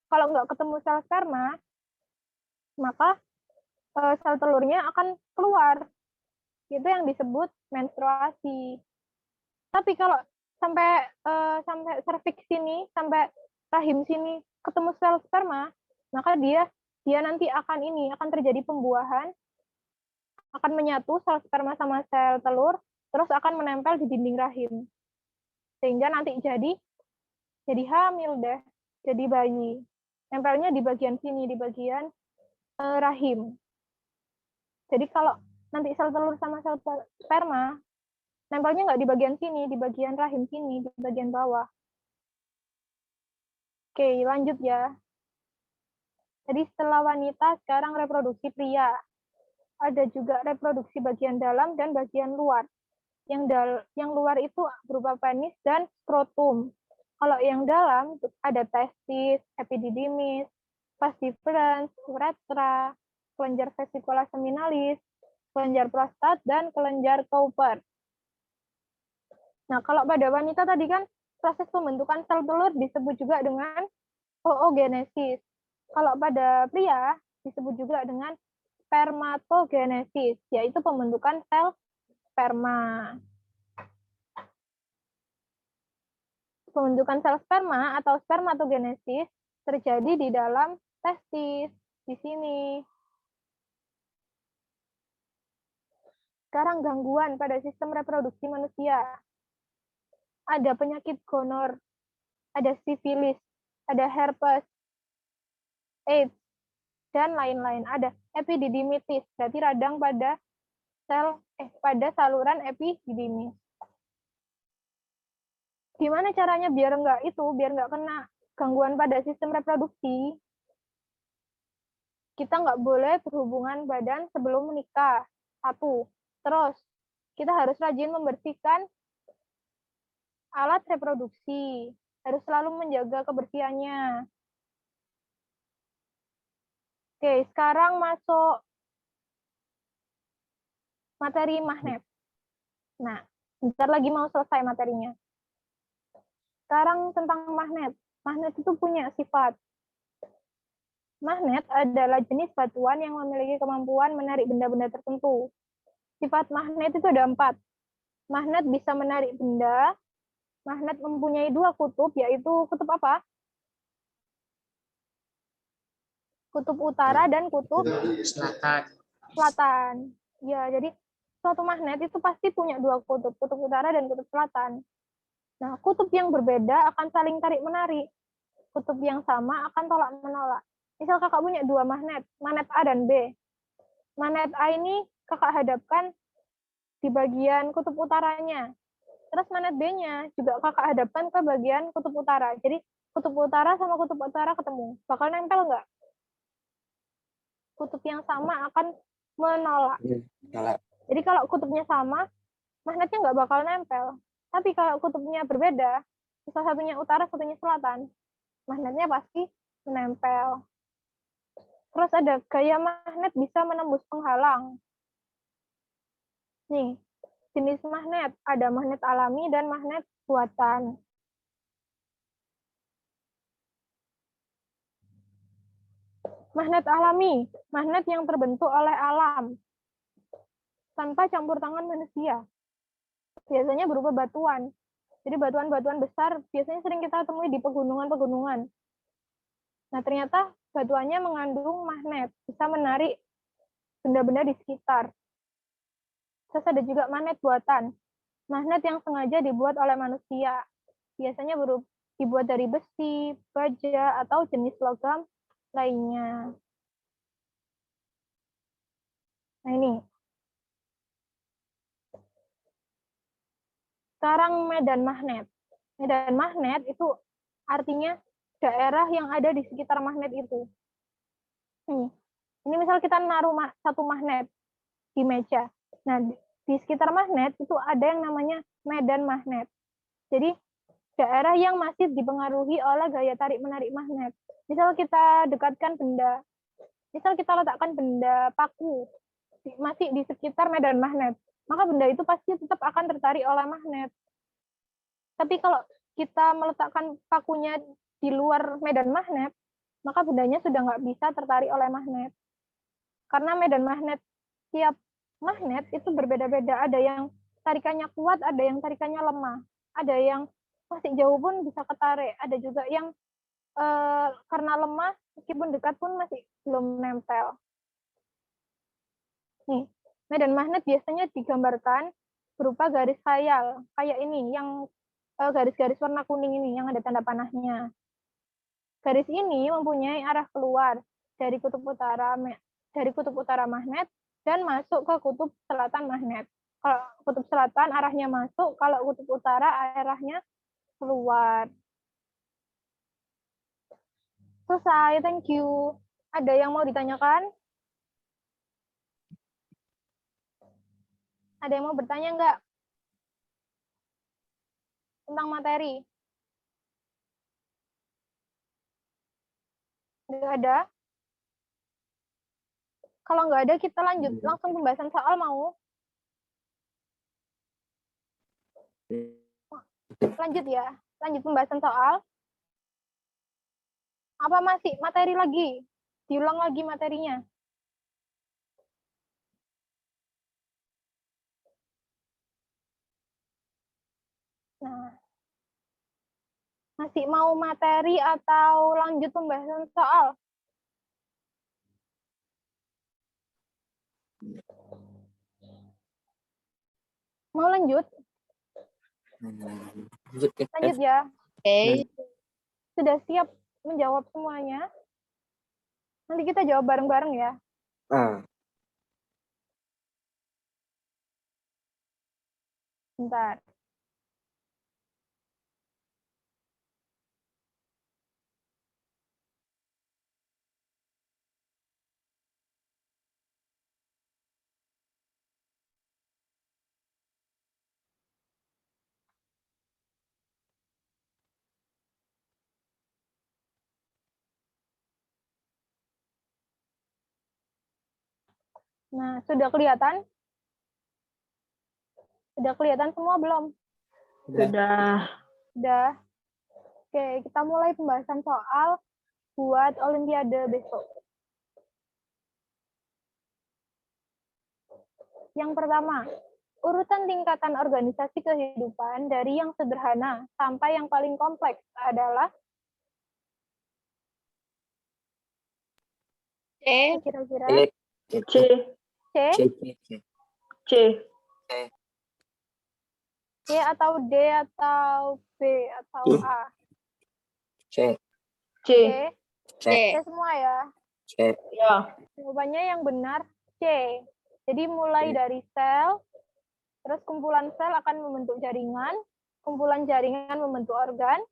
kalau nggak ketemu sel sperma, maka sel telurnya akan keluar. Itu yang disebut menstruasi. Tapi kalau sampai serviks sini, sampai rahim sini ketemu sel sperma, maka dia nanti akan terjadi pembuahan, akan menyatu sel sperma sama sel telur, terus akan menempel di dinding rahim. Sehingga nanti jadi hamil deh, jadi bayi. Nempelnya di bagian sini, di bagian rahim. Jadi kalau nanti sel telur sama sel sperma, nempelnya nggak di bagian sini, di bagian rahim sini, di bagian bawah. Oke, lanjut ya. Jadi setelah wanita, sekarang reproduksi pria. Ada juga reproduksi bagian dalam dan bagian luar. Yang luar itu berupa penis dan skrotum. Kalau yang dalam ada testis, epididymis, vas deferens, uretra, kelenjar vesicula seminalis, kelenjar prostat, dan kelenjar Cowper. Nah, kalau pada wanita tadi kan proses pembentukan sel telur disebut juga dengan oogenesis. Kalau pada pria disebut juga dengan spermatogenesis, yaitu pembentukan sel sperma. Pembentukan sel sperma atau spermatogenesis terjadi di dalam testis, di sini. Sekarang gangguan pada sistem reproduksi manusia. Ada penyakit gonor, ada sifilis, ada herpes, AIDS, dan lain-lain. Ada epididymitis, berarti radang pada saluran epididymis. Gimana caranya biar nggak kena gangguan pada sistem reproduksi? Kita nggak boleh berhubungan badan sebelum menikah. 1. Terus, kita harus rajin membersihkan alat reproduksi. Harus selalu menjaga kebersihannya. Oke, sekarang masuk materi magnet. Nah, bentar lagi mau selesai materinya. Sekarang tentang magnet. Magnet itu punya sifat. Magnet adalah jenis batuan yang memiliki kemampuan menarik benda-benda tertentu. Sifat magnet itu ada 4. Magnet bisa menarik benda. Magnet mempunyai 2 kutub, yaitu kutub apa? Kutub utara dan kutub selatan. Ya, jadi suatu magnet itu pasti punya 2 kutub, kutub utara dan kutub selatan. Nah, kutub yang berbeda akan saling tarik-menarik. Kutub yang sama akan tolak-menolak. Misal kakak punya 2 magnet, magnet A dan B. Magnet A ini kakak hadapkan di bagian kutub utaranya. Terus magnet B-nya juga kakak hadapkan ke bagian kutub utara. Jadi kutub utara sama kutub utara ketemu. Bakal nempel nggak? Kutub yang sama akan menolak. Jadi kalau kutubnya sama, magnetnya nggak bakal nempel. Tapi kalau kutubnya berbeda, salah satunya utara, satunya selatan, magnetnya pasti menempel. Terus ada gaya magnet bisa menembus penghalang. Nih, jenis magnet. Ada magnet alami dan magnet buatan. Magnet alami, magnet yang terbentuk oleh alam, tanpa campur tangan manusia. Biasanya berupa batuan. Jadi batuan-batuan besar biasanya sering kita temui di pegunungan-pegunungan. Nah, ternyata batuannya mengandung magnet, bisa menarik benda-benda di sekitar. Terus ada juga magnet buatan. Magnet yang sengaja dibuat oleh manusia. Biasanya dibuat dari besi, baja, atau jenis logam lainnya. Nah, ini. Sekarang medan magnet. Medan magnet itu artinya daerah yang ada di sekitar magnet itu. Ini misal kita naruh satu magnet di meja. Nah, di sekitar magnet itu ada yang namanya medan magnet. Jadi, daerah yang masih dipengaruhi oleh gaya tarik-menarik magnet. Misal kita dekatkan benda, misal kita letakkan benda paku masih di sekitar medan magnet, maka benda itu pasti tetap akan tertarik oleh magnet. Tapi kalau kita meletakkan pakunya di luar medan magnet, maka bendanya sudah nggak bisa tertarik oleh magnet. Karena medan magnet, tiap magnet itu berbeda-beda. Ada yang tarikannya kuat, ada yang tarikannya lemah. Ada yang masih jauh pun bisa ketarik. Ada juga yang karena lemah, meskipun dekat pun masih belum nempel. Nih, medan magnet biasanya digambarkan berupa garis khayal, kayak ini, yang garis-garis warna kuning ini, yang ada tanda panahnya. Garis ini mempunyai arah keluar dari kutub utara magnet dan masuk ke kutub selatan magnet. Kalau kutub selatan arahnya masuk, kalau kutub utara arahnya keluar. Selesai, thank you. Ada yang mau ditanyakan? Ada yang mau bertanya nggak tentang materi? Nggak ada? Kalau nggak ada, kita lanjut langsung pembahasan soal mau? Lanjut ya, lanjut pembahasan soal. Apa masih materi lagi? Diulang lagi materinya. Nah, masih mau materi atau lanjut pembahasan soal? Mau lanjut? Lanjut ya. Oke. Sudah siap menjawab semuanya? Nanti kita jawab bareng-bareng ya. Bentar. Nah, sudah kelihatan? Sudah kelihatan semua belum? Sudah. Sudah. Oke, kita mulai pembahasan soal buat Olimpiade besok. Yang pertama, urutan tingkatan organisasi kehidupan dari yang sederhana sampai yang paling kompleks adalah C. kira-kira C. C, C. C atau D atau B atau A? C. C. C, C. C semua ya. C. Ya. Jawabannya yang benar C. Jadi mulai dari sel, terus kumpulan sel akan membentuk jaringan, kumpulan jaringan membentuk organ,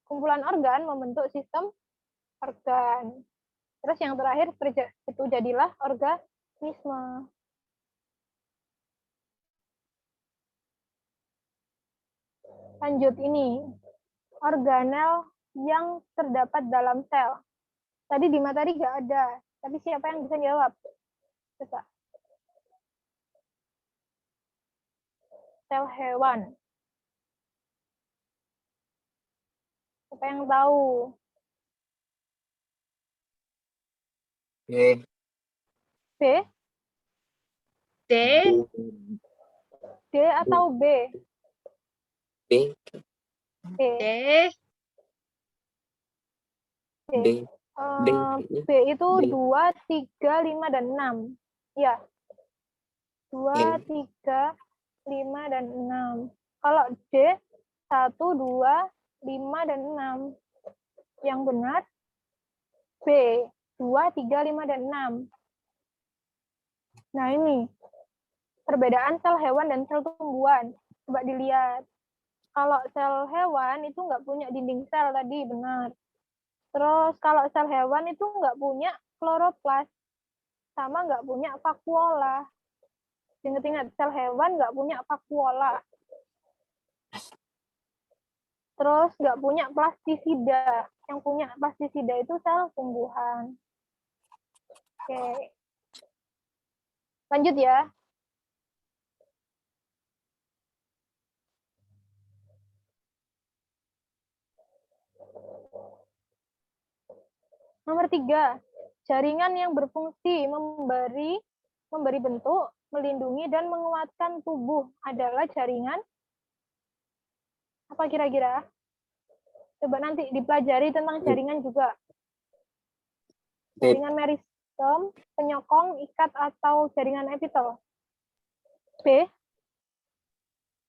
kumpulan organ membentuk sistem organ. Terus yang terakhir itu jadilah organisme. Lanjut ini, organel yang terdapat dalam sel. Tadi di materi nggak ada, tapi siapa yang bisa jawab? Coba. Sel hewan. Siapa yang tahu? B. B, D. D atau B? B. B. D. B. B. B itu 2, 3, 5, dan 6. Ya. 2, 3, 5, dan 6. Kalau D, 1, 2, 5, dan 6. Yang benar B, 2, 3, 5, dan 6. Nah ini, perbedaan sel hewan dan sel tumbuhan. Coba dilihat. Kalau sel hewan itu nggak punya dinding sel tadi, benar. Terus kalau sel hewan itu nggak punya kloroplas, sama nggak punya vakuola. Ingat-ingat, sel hewan nggak punya vakuola. Terus nggak punya plastisida. Yang punya plastisida itu sel tumbuhan. Oke. Lanjut ya. Nomor 3, jaringan yang berfungsi memberi bentuk, melindungi, dan menguatkan tubuh adalah jaringan Apa kira-kira? Coba nanti dipelajari tentang jaringan juga. B. Jaringan meristem, penyokong, ikat, atau jaringan epitel. B?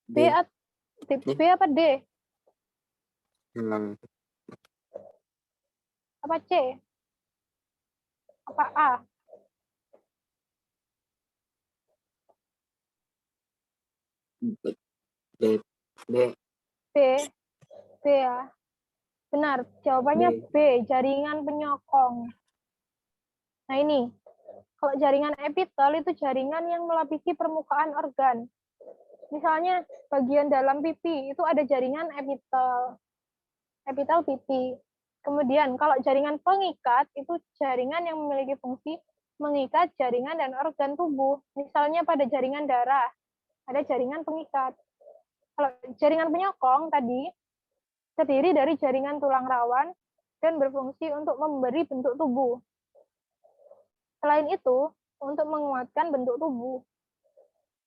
B, B. B apa D? Hmm. Apa C? Apa A? B. B. B. B ya. Benar, jawabannya B, jaringan penyokong. Nah ini, kalau jaringan epitel itu jaringan yang melapisi permukaan organ. Misalnya bagian dalam pipi itu ada jaringan epitel pipi. Kemudian kalau jaringan pengikat itu jaringan yang memiliki fungsi mengikat jaringan dan organ tubuh. Misalnya pada jaringan darah ada jaringan pengikat. Kalau jaringan penyokong tadi terdiri dari jaringan tulang rawan dan berfungsi untuk memberi bentuk tubuh. Selain itu, untuk menguatkan bentuk tubuh,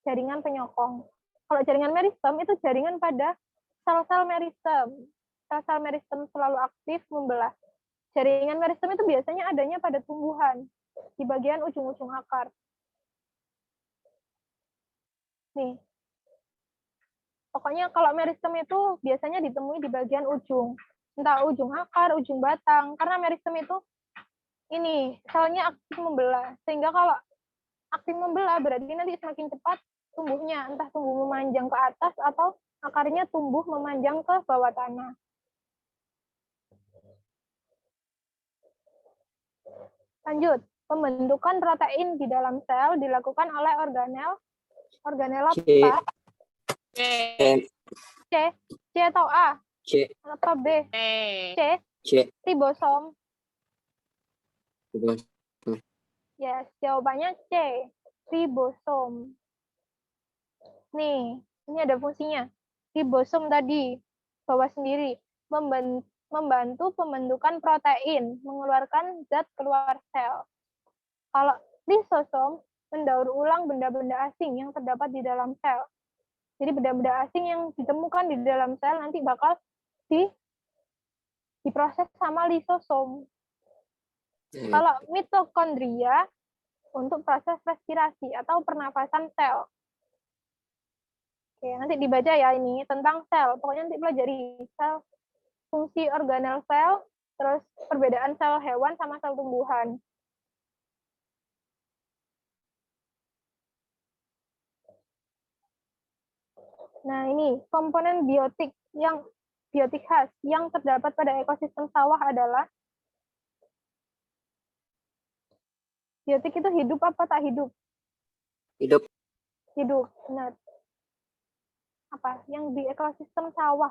jaringan penyokong. Kalau jaringan meristem itu jaringan pada sel-sel meristem. Sel-sel meristem selalu aktif membelah. Jaringan meristem itu biasanya adanya pada tumbuhan, di bagian ujung-ujung akar. Nih, pokoknya kalau meristem itu biasanya ditemui di bagian ujung. Entah ujung akar, ujung batang. Karena meristem itu ini selnya aktif membelah, sehingga kalau aktif membelah berarti nanti semakin cepat tumbuhnya, entah tumbuh memanjang ke atas atau akarnya tumbuh memanjang ke bawah tanah. Lanjut, pembentukan protein di dalam sel dilakukan oleh organel apa? C. C, C atau A? C. Apa B? C, C. ribosom. Ribosom. Yes, jawabannya C, ribosom. Nih, ini ada fungsinya. Ribosom tadi, bawah sendiri, membantu pembentukan protein, mengeluarkan zat keluar sel. Kalau lisosom, mendaur ulang benda-benda asing yang terdapat di dalam sel. Jadi benda-benda asing yang ditemukan di dalam sel nanti bakal diproses sama lisosom. Kalau mitokondria, untuk proses respirasi atau pernafasan sel. Oke, nanti dibaca ya ini tentang sel. Pokoknya nanti pelajari sel, fungsi organel sel, terus perbedaan sel hewan sama sel tumbuhan. Nah, ini komponen biotik khas yang terdapat pada ekosistem sawah adalah biotik itu hidup apa tak hidup? Hidup. Hidup, benar. Apa? Yang di ekosistem sawah.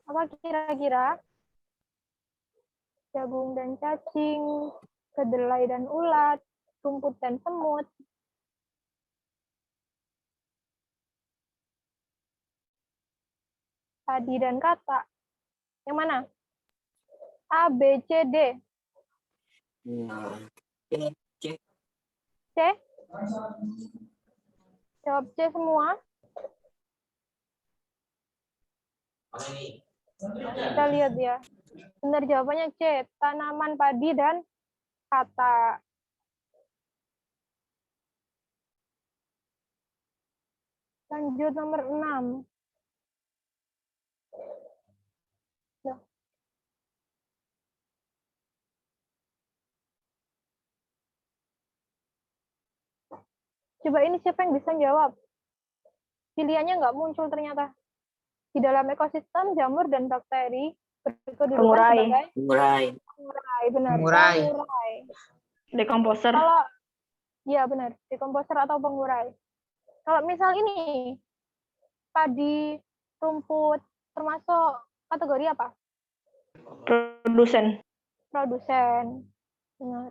Apa kira-kira? Jagung dan cacing, kedelai dan ulat, rumput dan semut. Padi dan katak. Yang mana? A, B, C, D. Nah. C. C? Jawab C semua. Kita lihat ya. Benar jawabannya C, tanaman padi dan katak. Lanjut nomor 6. Nah. Coba ini siapa yang bisa jawab? Pilihannya nggak muncul ternyata. Di dalam ekosistem, jamur dan bakteri berkedudukan sebagai Pengurai. pengurai. Benar. Pengurai. Pengurai. Dekomposer. Kalau ya benar, dekomposer atau pengurai. Kalau misal ini padi, rumput, termasuk kategori apa? Produsen. Produsen. Benar.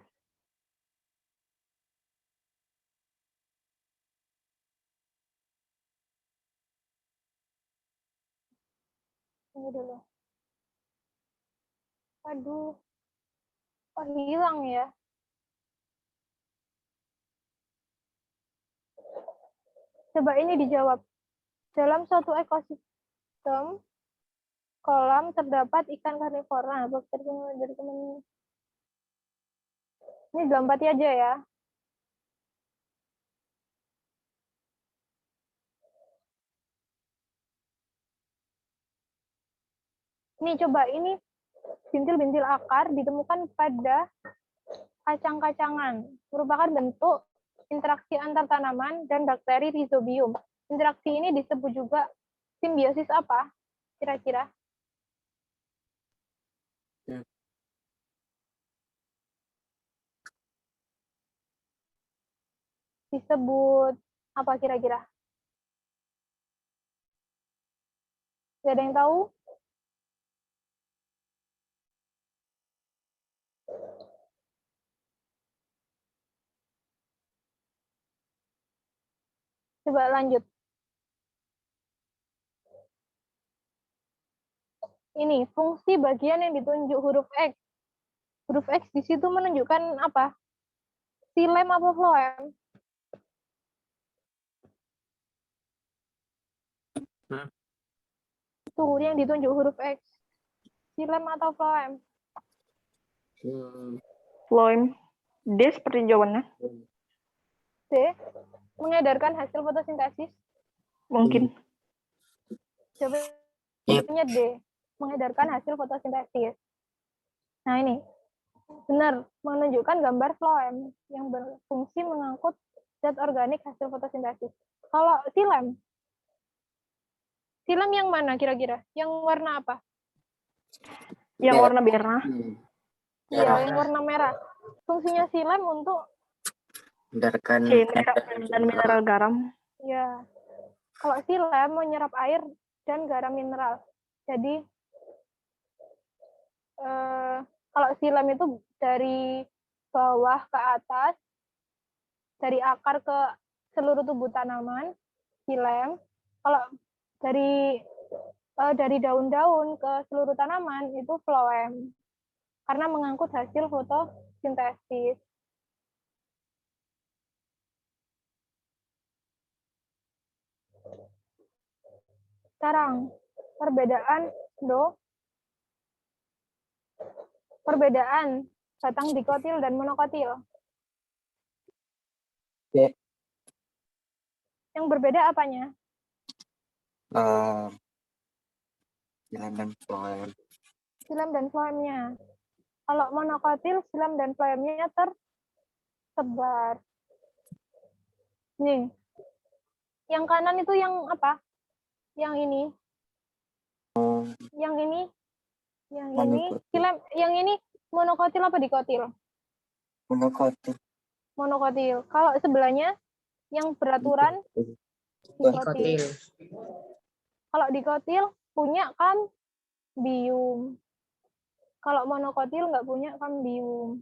Tunggu dulu. Aduh. Oh, hilang ya. Coba ini dijawab. Dalam suatu ekosistem kolam terdapat ikan karnivora, bakteri dari teman. Ini dilempati aja ya. Ini coba ini bintil-bintil akar ditemukan pada kacang-kacangan, merupakan bentuk interaksi antar tanaman dan bakteri rhizobium. Interaksi ini disebut juga simbiosis apa? Kira-kira? Disebut apa kira-kira? Gak ada yang tahu? Coba lanjut. Ini fungsi bagian yang ditunjuk huruf X. Huruf X di situ menunjukkan apa? Xilem apa phloem? Tuh, yang ditunjuk huruf X. Xilem atau phloem? Phloem. D seperti jawabannya. C. Mengedarkan hasil fotosintesis. Mungkin. Jawabannya D. Mengedarkan hasil fotosintesis. Nah ini. Benar. Menunjukkan gambar phloem yang berfungsi mengangkut zat organik hasil fotosintesis. Kalau xilem? Xilem yang mana kira-kira? Yang warna apa? Yang warna merah. Iya, yang warna merah. Fungsinya xilem untuk Mengedarkan C. Dan mineral garam. ya. Kalau xilem menyerap air dan garam mineral. Jadi kalau xilem itu dari bawah ke atas, dari akar ke seluruh tubuh tanaman, xilem. Kalau dari daun-daun ke seluruh tanaman itu phloem. Karena mengangkut hasil fotosintesis. Sekarang perbedaan batang dikotil dan monokotil. C. Yang berbeda apanya? Xilem dan phloem. Xilem dan phloemnya. Kalau monokotil, xilem dan phloemnya tersebar. Nih, yang kanan itu yang apa? Yang ini. Yang ini. Yang ini. Xilem, yang ini monokotil apa dikotil? Monokotil. Monokotil. Kalau sebelahnya yang beraturan dikotil. Kalau dikotil punya kambium. Kalau monokotil nggak punya kambium.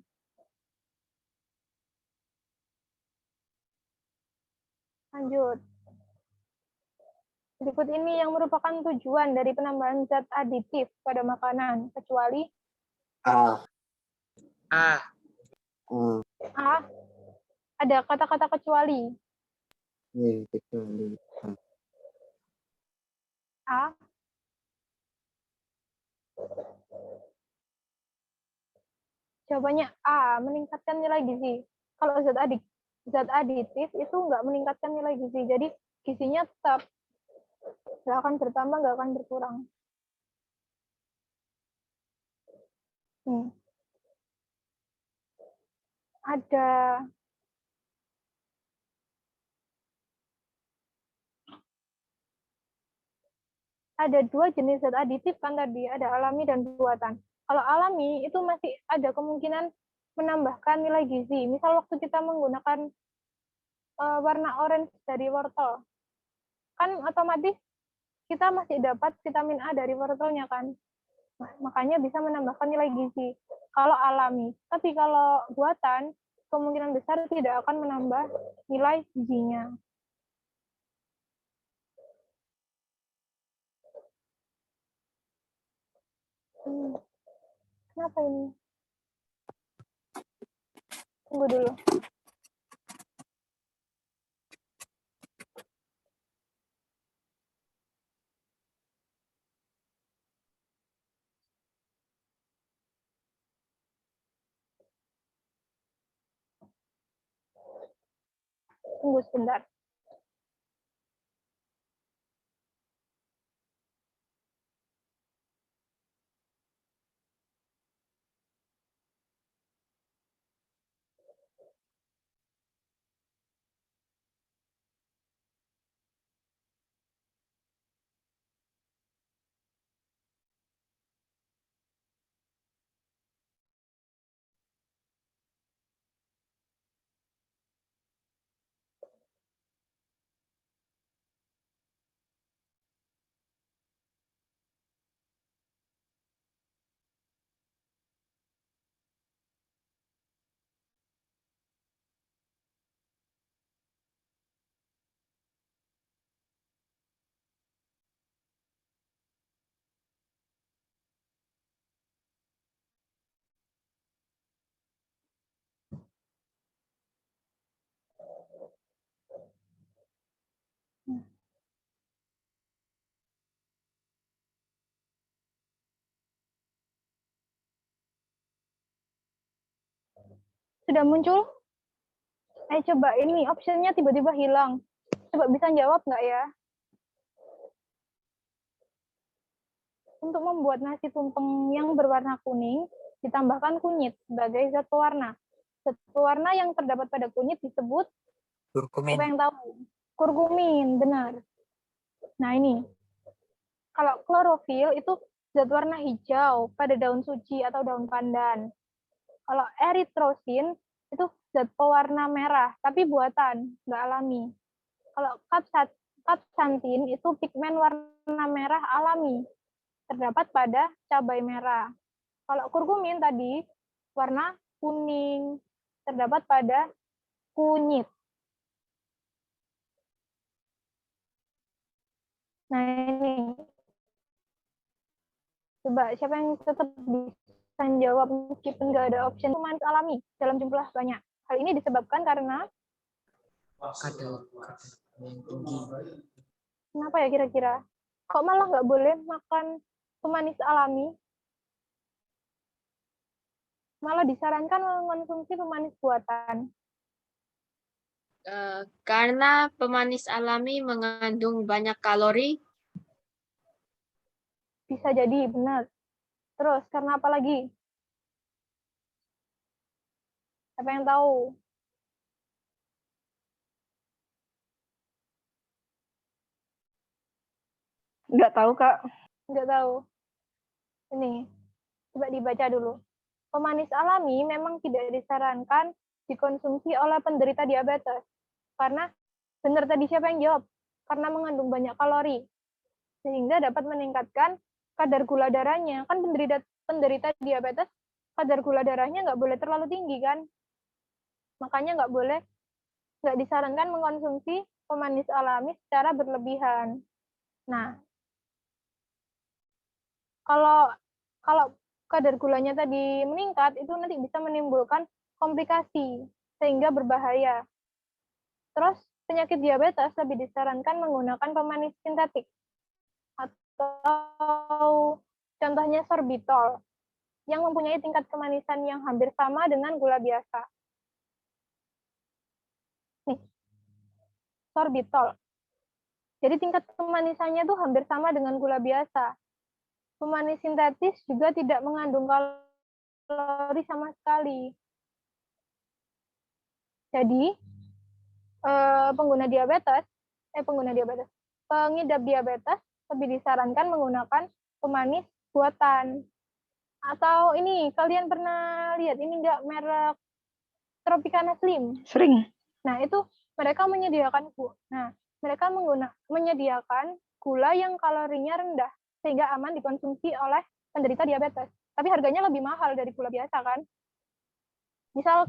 Lanjut. Berikut ini yang merupakan tujuan dari penambahan zat aditif pada makanan, kecuali A. A. Ada kata-kata kecuali. Kecuali A. Jawabannya A. Meningkatkan nilai gizi. Kalau zat aditif itu nggak meningkatkan nilai gizi. Jadi gizinya tetap. Nggak akan bertambah, nggak akan berkurang. Ada dua jenis zat aditif kan tadi, ada alami dan buatan. Kalau alami itu masih ada kemungkinan menambahkan nilai gizi. Misal waktu kita menggunakan warna orange dari wortel, kan otomatis kita masih dapat vitamin A dari wortelnya kan. Makanya bisa menambahkan nilai gizi. Kalau alami, tapi kalau buatan kemungkinan besar tidak akan menambah nilai gizinya. Kenapa ini? Tunggu dulu. Tunggu sebentar. Sudah muncul? Coba ini optionnya tiba-tiba hilang. Coba bisa jawab nggak ya? Untuk membuat nasi tumpeng yang berwarna kuning, ditambahkan kunyit sebagai zat pewarna. Zat pewarna yang terdapat pada kunyit disebut, Kurkumin. siapa yang tahu? Kurkumin, benar. Nah ini, kalau klorofil itu zat warna hijau pada daun suji atau daun pandan. Kalau eritrosin itu zat pewarna merah, tapi buatan, nggak alami. Kalau kapsantin itu pigmen warna merah alami, terdapat pada cabai merah. Kalau kurkumin tadi, warna kuning, terdapat pada kunyit. Nah ini, coba siapa yang tetap bisa jawab meskipun nggak ada option manis alami dalam jumlah banyak. Hal ini disebabkan karena Kadar yang tinggi. kenapa ya kira-kira? Kok malah nggak boleh makan pemanis alami? Malah disarankan mengonsumsi pemanis buatan. Karena pemanis alami mengandung banyak kalori. Bisa jadi, benar. Terus, karena apa lagi? Siapa yang tahu? Nggak tahu, Kak. Nggak tahu. Ini, coba dibaca dulu. Pemanis alami memang tidak disarankan dikonsumsi oleh penderita diabetes. Karena, benar tadi siapa yang jawab? Karena mengandung banyak kalori. Sehingga dapat meningkatkan kadar gula darahnya. Kan penderita diabetes, kadar gula darahnya nggak boleh terlalu tinggi, kan? Makanya nggak disarankan mengkonsumsi pemanis alami secara berlebihan. Nah, kalau kadar gulanya tadi meningkat, itu nanti bisa menimbulkan komplikasi, sehingga berbahaya. Terus, penyakit diabetes lebih disarankan menggunakan pemanis sintetik, atau contohnya sorbitol, yang mempunyai tingkat kemanisan yang hampir sama dengan gula biasa. Nih, sorbitol. Jadi tingkat kemanisannya tuh hampir sama dengan gula biasa. Pemanis sintetis juga tidak mengandung kalori sama sekali. Jadi, pengidap diabetes lebih disarankan menggunakan pemanis buatan. Atau ini, kalian pernah lihat ini nggak merek Tropicana Slim? Sering. Nah, itu mereka menyediakan gula yang kalorinya rendah, sehingga aman dikonsumsi oleh penderita diabetes. Tapi harganya lebih mahal dari gula biasa, kan? Misal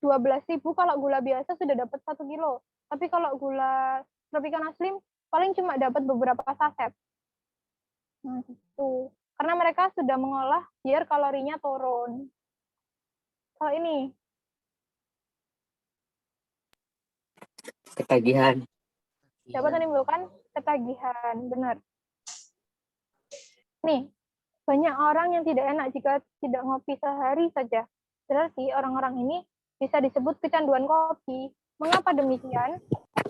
12.000 kalau gula biasa sudah dapat 1 kilo. Tapi kalau gula Tropicana Slim paling cuma dapat beberapa saset. Nah, itu. Karena mereka sudah mengolah biar kalorinya turun. Kalau ini, Ketagihan. Dapat menimbulkan ketagihan, benar. Nih, banyak orang yang tidak enak jika tidak ngopi sehari saja. Berarti orang-orang ini bisa disebut kecanduan kopi. Mengapa demikian?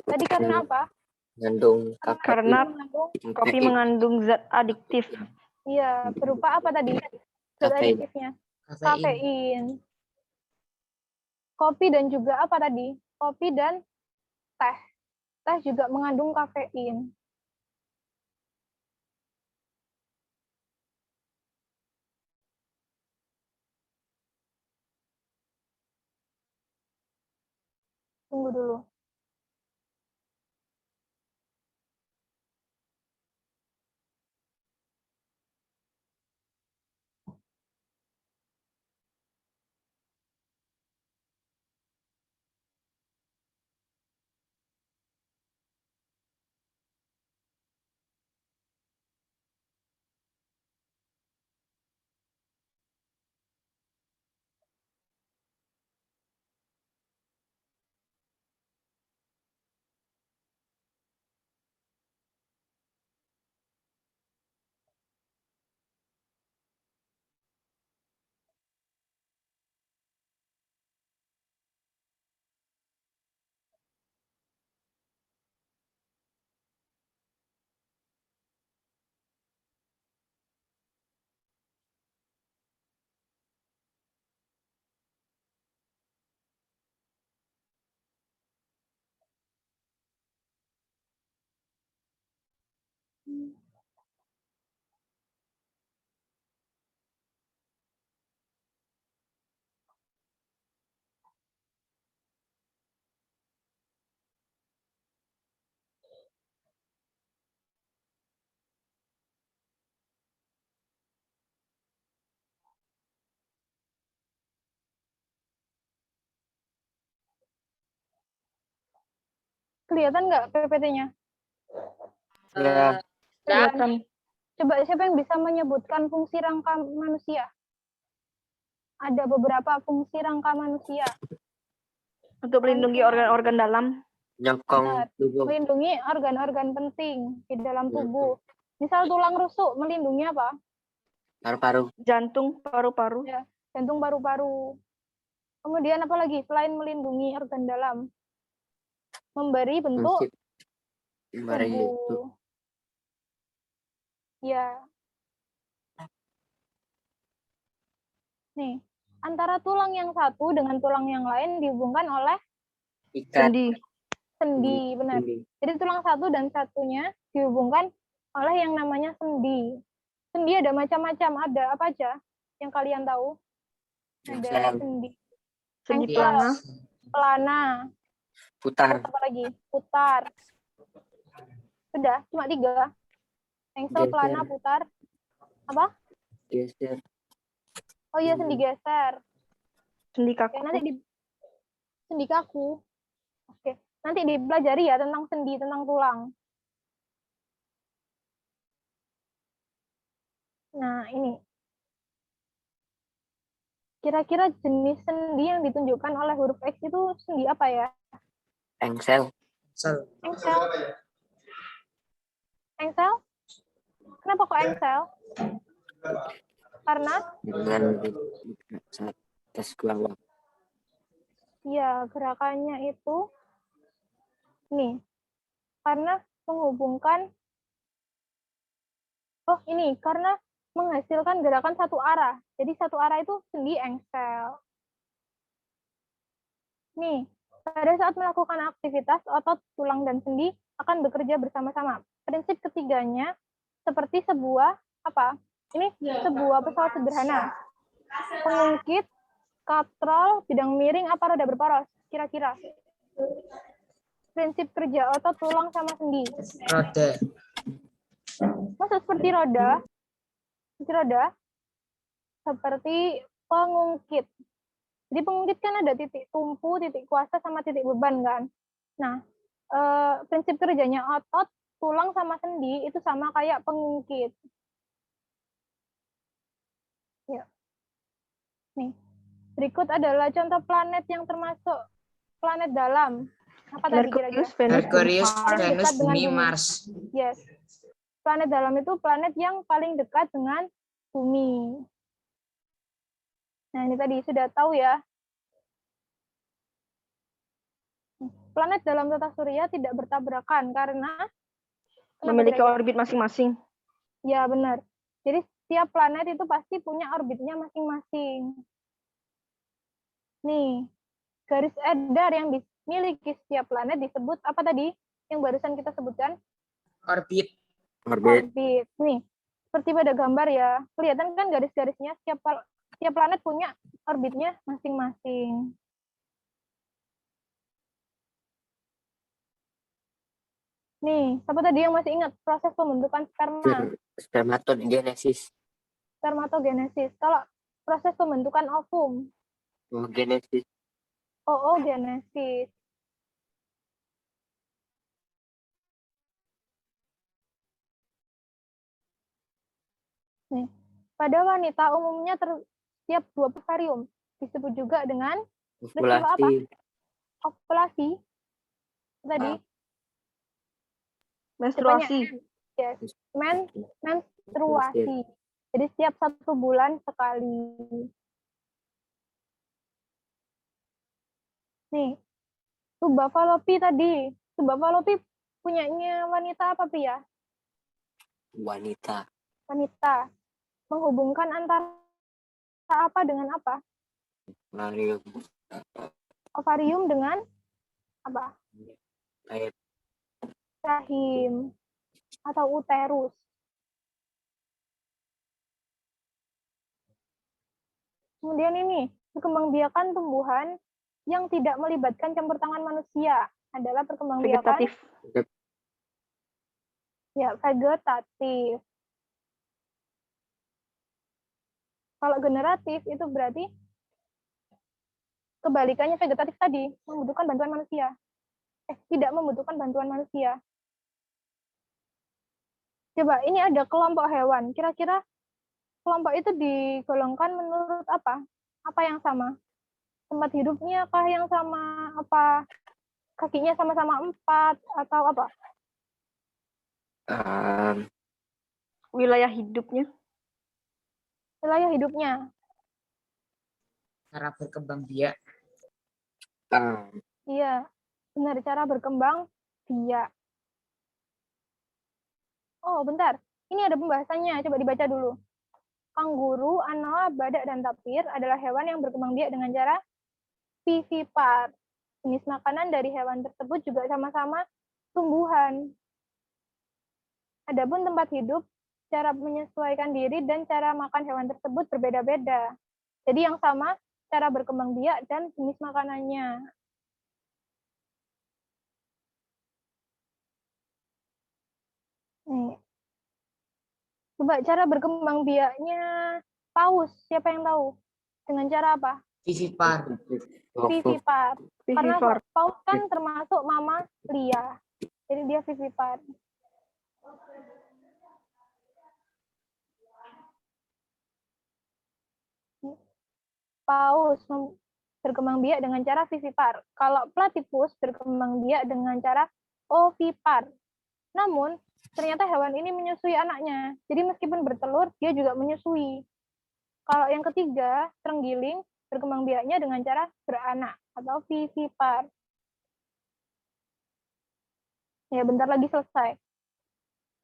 Tadi karena apa? Mengandung Karena Mengandung, kopi mengandung zat adiktif. iya, berupa apa tadi? Zat Kafein. adiktifnya. kafein. Kafein. Kopi dan juga apa tadi? Kopi dan teh. Teh juga mengandung kafein. Tunggu dulu. Kelihatan nggak PPT-nya? Ya, Kelihatan. Coba siapa yang bisa menyebutkan fungsi rangka manusia? Ada beberapa fungsi rangka manusia. Untuk melindungi organ-organ dalam. nyokong Benar. tubuh. Melindungi organ-organ penting di dalam Ya, tubuh. Misal tulang rusuk, melindungi apa? Paru-paru. Jantung, paru-paru. Ya, jantung, paru-paru. Kemudian apa lagi selain melindungi organ dalam? Memberi bentuk Fungsi memberi itu. tubuh. Ya. Nih, antara tulang yang satu dengan tulang yang lain dihubungkan oleh Ikat. Sendi. sendi, benar. Sendi. Jadi tulang satu dan satunya dihubungkan oleh yang namanya sendi. Sendi ada macam-macam, ada apa aja yang kalian tahu? Ada Engsel. sendi. Sendi Engsel, pelana. pelana, Putar. apa lagi? Putar. Sudah, cuma 3. Engsel, Geser. pelana, putar. Apa? Geser. Oh iya, sendi geser. Sendi Oke, kaku. nanti di sendi kaku. Oke, nanti dipelajari ya tentang sendi, tentang tulang. Nah, ini. Kira-kira jenis sendi yang ditunjukkan oleh huruf X itu sendi apa ya? Engsel. Engsel. Engsel? Kenapa kok engsel? Karena Dengan saat tes gawang. ya gerakannya itu nih, karena menghubungkan karena menghasilkan gerakan satu arah. Jadi satu arah itu sendi engsel. Nih, pada saat melakukan aktivitas, otot, tulang, dan sendi akan bekerja bersama-sama. Prinsip ketiganya seperti sebuah apa? Ini sebuah pesawat sederhana. Pengungkit, katrol, bidang miring, apa roda berporos? Kira-kira. Prinsip kerja otot, tulang, sama sendi. Roda. Masa seperti roda? Seperti roda? Seperti pengungkit. Jadi pengungkit kan ada titik tumpu, titik kuasa, sama titik beban kan. Nah, prinsip kerjanya otot, tulang, sama sendi itu sama kayak pengungkit. Ya. Nih, berikut adalah contoh planet yang termasuk planet dalam. Apa tadi kira-kira? Merkurius, Venus, Merkurius, Mars. Paling Venus, dekat dengan Bumi, bumi. Mars. Yes. Planet dalam itu planet yang paling dekat dengan bumi. Nah, ini tadi sudah tahu ya. Planet dalam tata surya tidak bertabrakan karena kenapa Memiliki kira-kira? orbit masing-masing. Ya, benar. Jadi setiap planet itu pasti punya orbitnya masing-masing. Nih, garis edar yang dimiliki setiap planet disebut apa tadi? Yang barusan kita sebutkan? Orbit. Orbit. Orbit. Nih, seperti pada gambar ya. Kelihatan kan garis-garisnya, setiap planet punya orbitnya masing-masing. Nih, siapa tadi yang masih ingat proses pembentukan sperma? Spermatogenesis. Spermatogenesis. Kalau proses pembentukan ovum, Genesis. oogenesis. Nih, pada wanita umumnya tersiap 2 ovarium. Disebut juga dengan peristiwa apa? Ovulasi. Ovulasi. Tadi, Menstruasi. yes. Menstruasi. Jadi setiap 1 bulan sekali. Nih, tuba Fallopi tadi. Tuba Fallopi punyanya wanita apa pria? Wanita. Wanita. Menghubungkan antara apa dengan apa? Marium. Ovarium dengan apa? Air. Rahim atau uterus. Kemudian ini, perkembangbiakan tumbuhan yang tidak melibatkan campur tangan manusia adalah perkembangbiakan Vegetatif. ya vegetatif. Kalau generatif itu berarti kebalikannya vegetatif tadi, membutuhkan bantuan manusia. Tidak membutuhkan bantuan manusia. Coba, ini ada kelompok hewan. Kira-kira kelompok itu digolongkan menurut apa? Apa yang sama? Tempat hidupnya kah yang sama? Apa kakinya sama-sama 4 atau apa? Wilayah hidupnya. Wilayah hidupnya. Cara berkembang biak. Iya, benar, cara berkembang biak. Oh, bentar. Ini ada pembahasannya. Coba dibaca dulu. Kanguru, anoa, badak, dan tapir adalah hewan yang berkembang biak dengan cara vivipar. Jenis makanan dari hewan tersebut juga sama-sama tumbuhan. Adapun tempat hidup, cara menyesuaikan diri, dan cara makan hewan tersebut berbeda-beda. Jadi yang sama, cara berkembang biak dan jenis makanannya. Nih. Coba cara berkembang biaknya paus, siapa yang tahu? Dengan cara apa? Vivipar. Vivipar. Karena Vivipar. paus kan termasuk mamalia. Jadi dia vivipar. Paus berkembang biak dengan cara vivipar. Kalau platypus berkembang biak dengan cara ovipar. Namun, ternyata hewan ini menyusui anaknya. Jadi meskipun bertelur, dia juga menyusui. Kalau yang ketiga, terenggiling berkembang biaknya dengan cara beranak atau vivipar. Ya, bentar lagi selesai.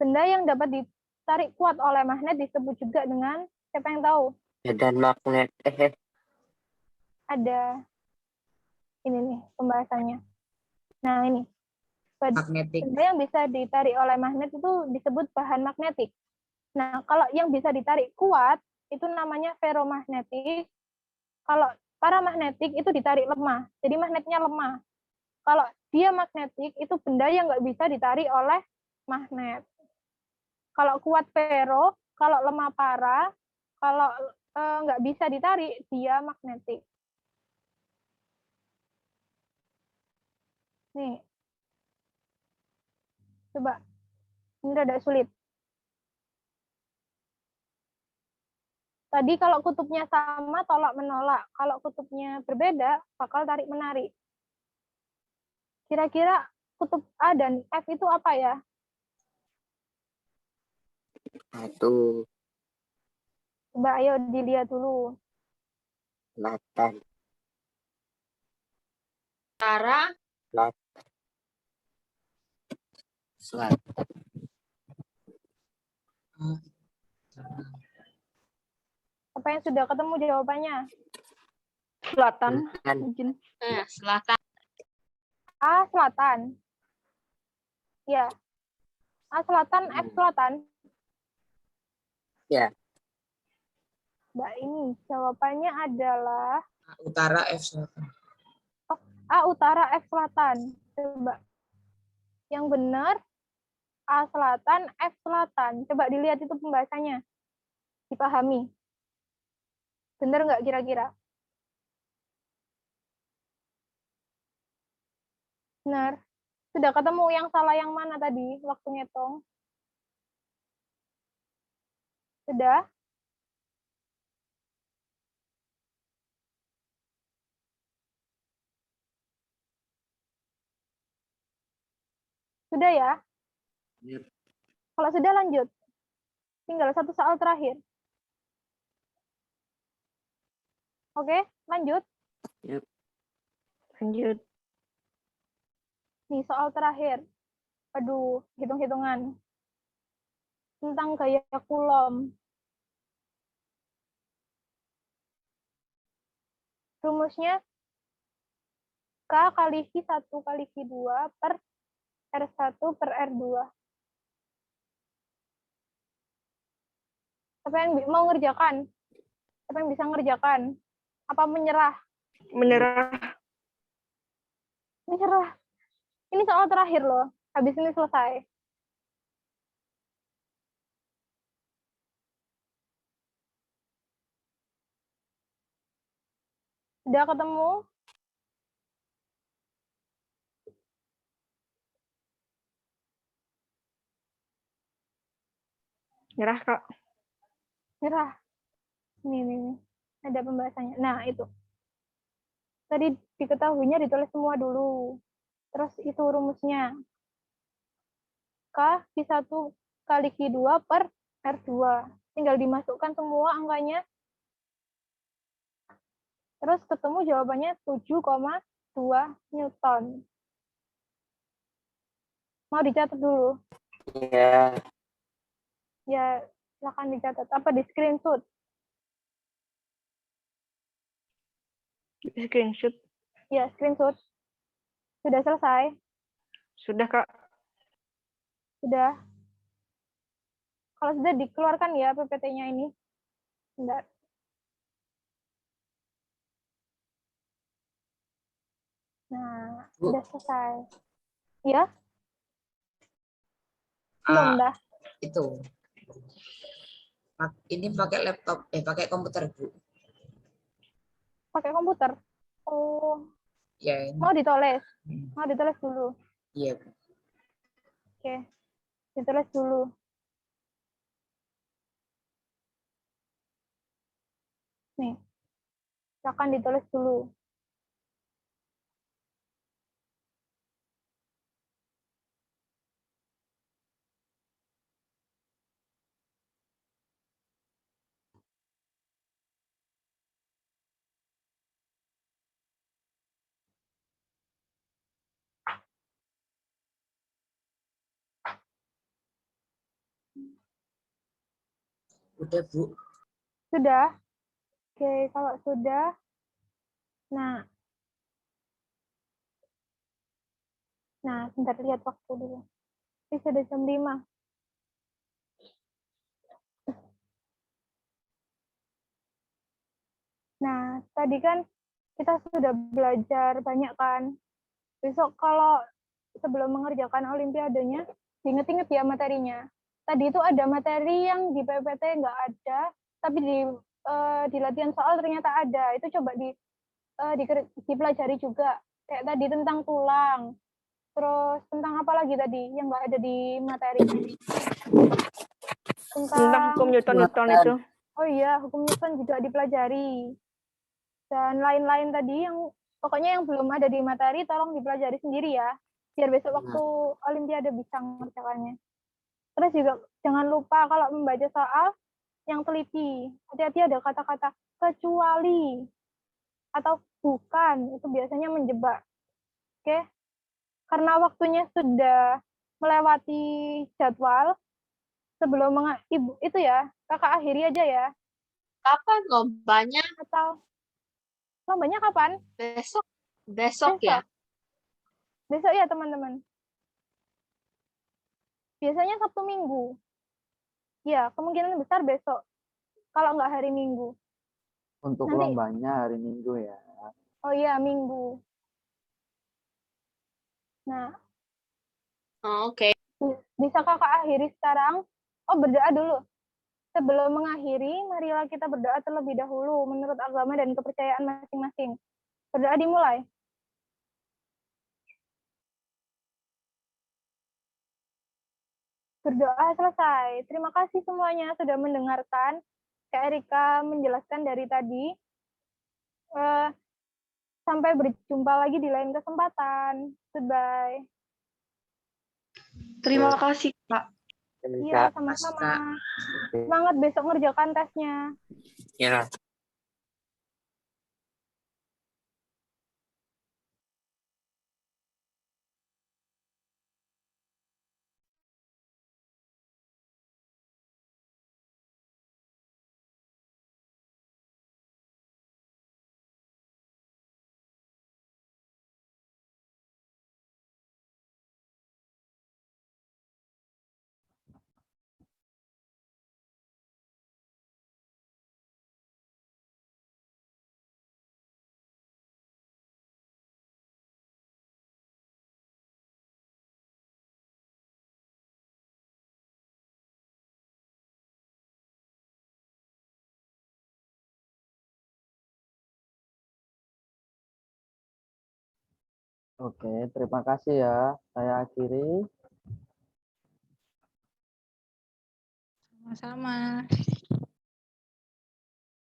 Benda yang dapat ditarik kuat oleh magnet disebut juga dengan, siapa yang tahu? Medan magnet. Ada ini nih pembahasannya. Nah, ini. Magnetik. Benda yang bisa ditarik oleh magnet itu disebut bahan magnetik. Nah, kalau yang bisa ditarik kuat, itu namanya ferromagnetik. Kalau paramagnetik itu ditarik lemah. Jadi magnetnya lemah. Kalau dia magnetik, itu benda yang nggak bisa ditarik oleh magnet. Kalau kuat ferro, kalau lemah para, kalau nggak bisa ditarik, dia magnetik. Nih. Coba. Ini rada sulit. Tadi kalau kutubnya sama, tolak-menolak. Kalau kutubnya berbeda, bakal tarik-menarik. Kira-kira kutub A dan F itu apa ya? Satu Coba ayo dilihat dulu. selatan. Utara, Selatan. Apa yang sudah ketemu jawabannya? Selatan. Selatan. Mungkin. selatan, A selatan. Ya. A selatan, F selatan. Ya. Mbak ini jawabannya adalah Utara, F selatan. A utara, F selatan. Coba. Yang benar A selatan, F selatan. Coba dilihat itu pembahasannya. Dipahami. Benar nggak kira-kira? Benar. Sudah ketemu yang salah yang mana tadi waktu ngitung? Sudah? Sudah ya? Yep. Kalau sudah lanjut. Tinggal satu soal terakhir. Oke, lanjut. Lanjut. Nih, soal terakhir. Aduh, hitung-hitungan. Tentang gaya Coulomb. Rumusnya K kali V1 kali V2 per R1 per R2. Siapa yang mau ngerjakan? Siapa yang bisa ngerjakan? Apa menyerah? Menyerah. Menyerah. Ini soal terakhir loh. Habis ini selesai. Sudah ketemu? Menyerah, Kak. Menyerah. Nih. Ada pembahasannya. Nah, itu. Tadi diketahuinya ditulis semua dulu. Terus itu rumusnya. K V1 kali Q2 per R2. Tinggal dimasukkan semua angkanya. Terus ketemu jawabannya 7,2 Newton. Mau dicatat dulu? Ya. Ya, silakan dicatat. Apa di screenshot? Screenshot. Ya, screenshot. Sudah selesai? Sudah, Kak. Sudah. Kalau sudah dikeluarkan ya PPT-nya ini. Bentar. Nah, Bu. sudah selesai. Ya? Belum dah. Itu. Ini pakai laptop, pakai komputer, Bu. Pakai komputer. Oh, Ya, ini. mau ditulis? Mau ditulis dulu. Iya, Bu. Oke. Ditulis dulu. Nih. Silakan ditulis dulu. Udah, Bu. Sudah? Oke, kalau sudah. Nah, sebentar lihat waktu dulu. Ini sudah jam 5. Nah, tadi kan kita sudah belajar banyak kan. Besok kalau sebelum mengerjakan olimpiadanya, diinget-inget ya materinya. Tadi itu ada materi yang di PPT nggak ada, tapi di latihan soal ternyata ada. Itu coba dipelajari juga. Kayak tadi tentang tulang. Terus tentang apa lagi tadi yang nggak ada di materi? Tentang hukum Newton itu. Oh iya, hukum Newton juga dipelajari. Dan lain-lain tadi yang Pokoknya yang belum ada di materi tolong dipelajari sendiri ya, biar besok Nah. waktu Olimpiade bisa mengerjakannya. Terus juga jangan lupa kalau membaca soal yang teliti. Hati-hati ada kata-kata kecuali atau bukan, itu biasanya menjebak. Oke? Karena waktunya sudah melewati jadwal, sebelum ibu itu ya, kakak akhiri aja ya. Kapan lombanya? Atau lombanya kapan? Besok. Besok ya? Besok ya teman-teman. Biasanya Sabtu Minggu. Ya, kemungkinan besar besok. Kalau nggak hari Minggu. Untuk Nanti- lombanya hari Minggu ya. Oh iya, Minggu. Nah, Oh, oke. bisa kakak akhiri sekarang? Oh, berdoa dulu. Sebelum mengakhiri, marilah kita berdoa terlebih dahulu menurut agama dan kepercayaan masing-masing. Berdoa dimulai. Berdoa selesai. Terima kasih semuanya sudah mendengarkan. Kak Erika menjelaskan dari tadi. Sampai berjumpa lagi di lain kesempatan. Goodbye. Terima kasih, Kak. Iya, Kak. sama-sama. Semangat besok ngerjakan tesnya. Ya. Oke, terima kasih ya. Saya akhiri. Sama-sama.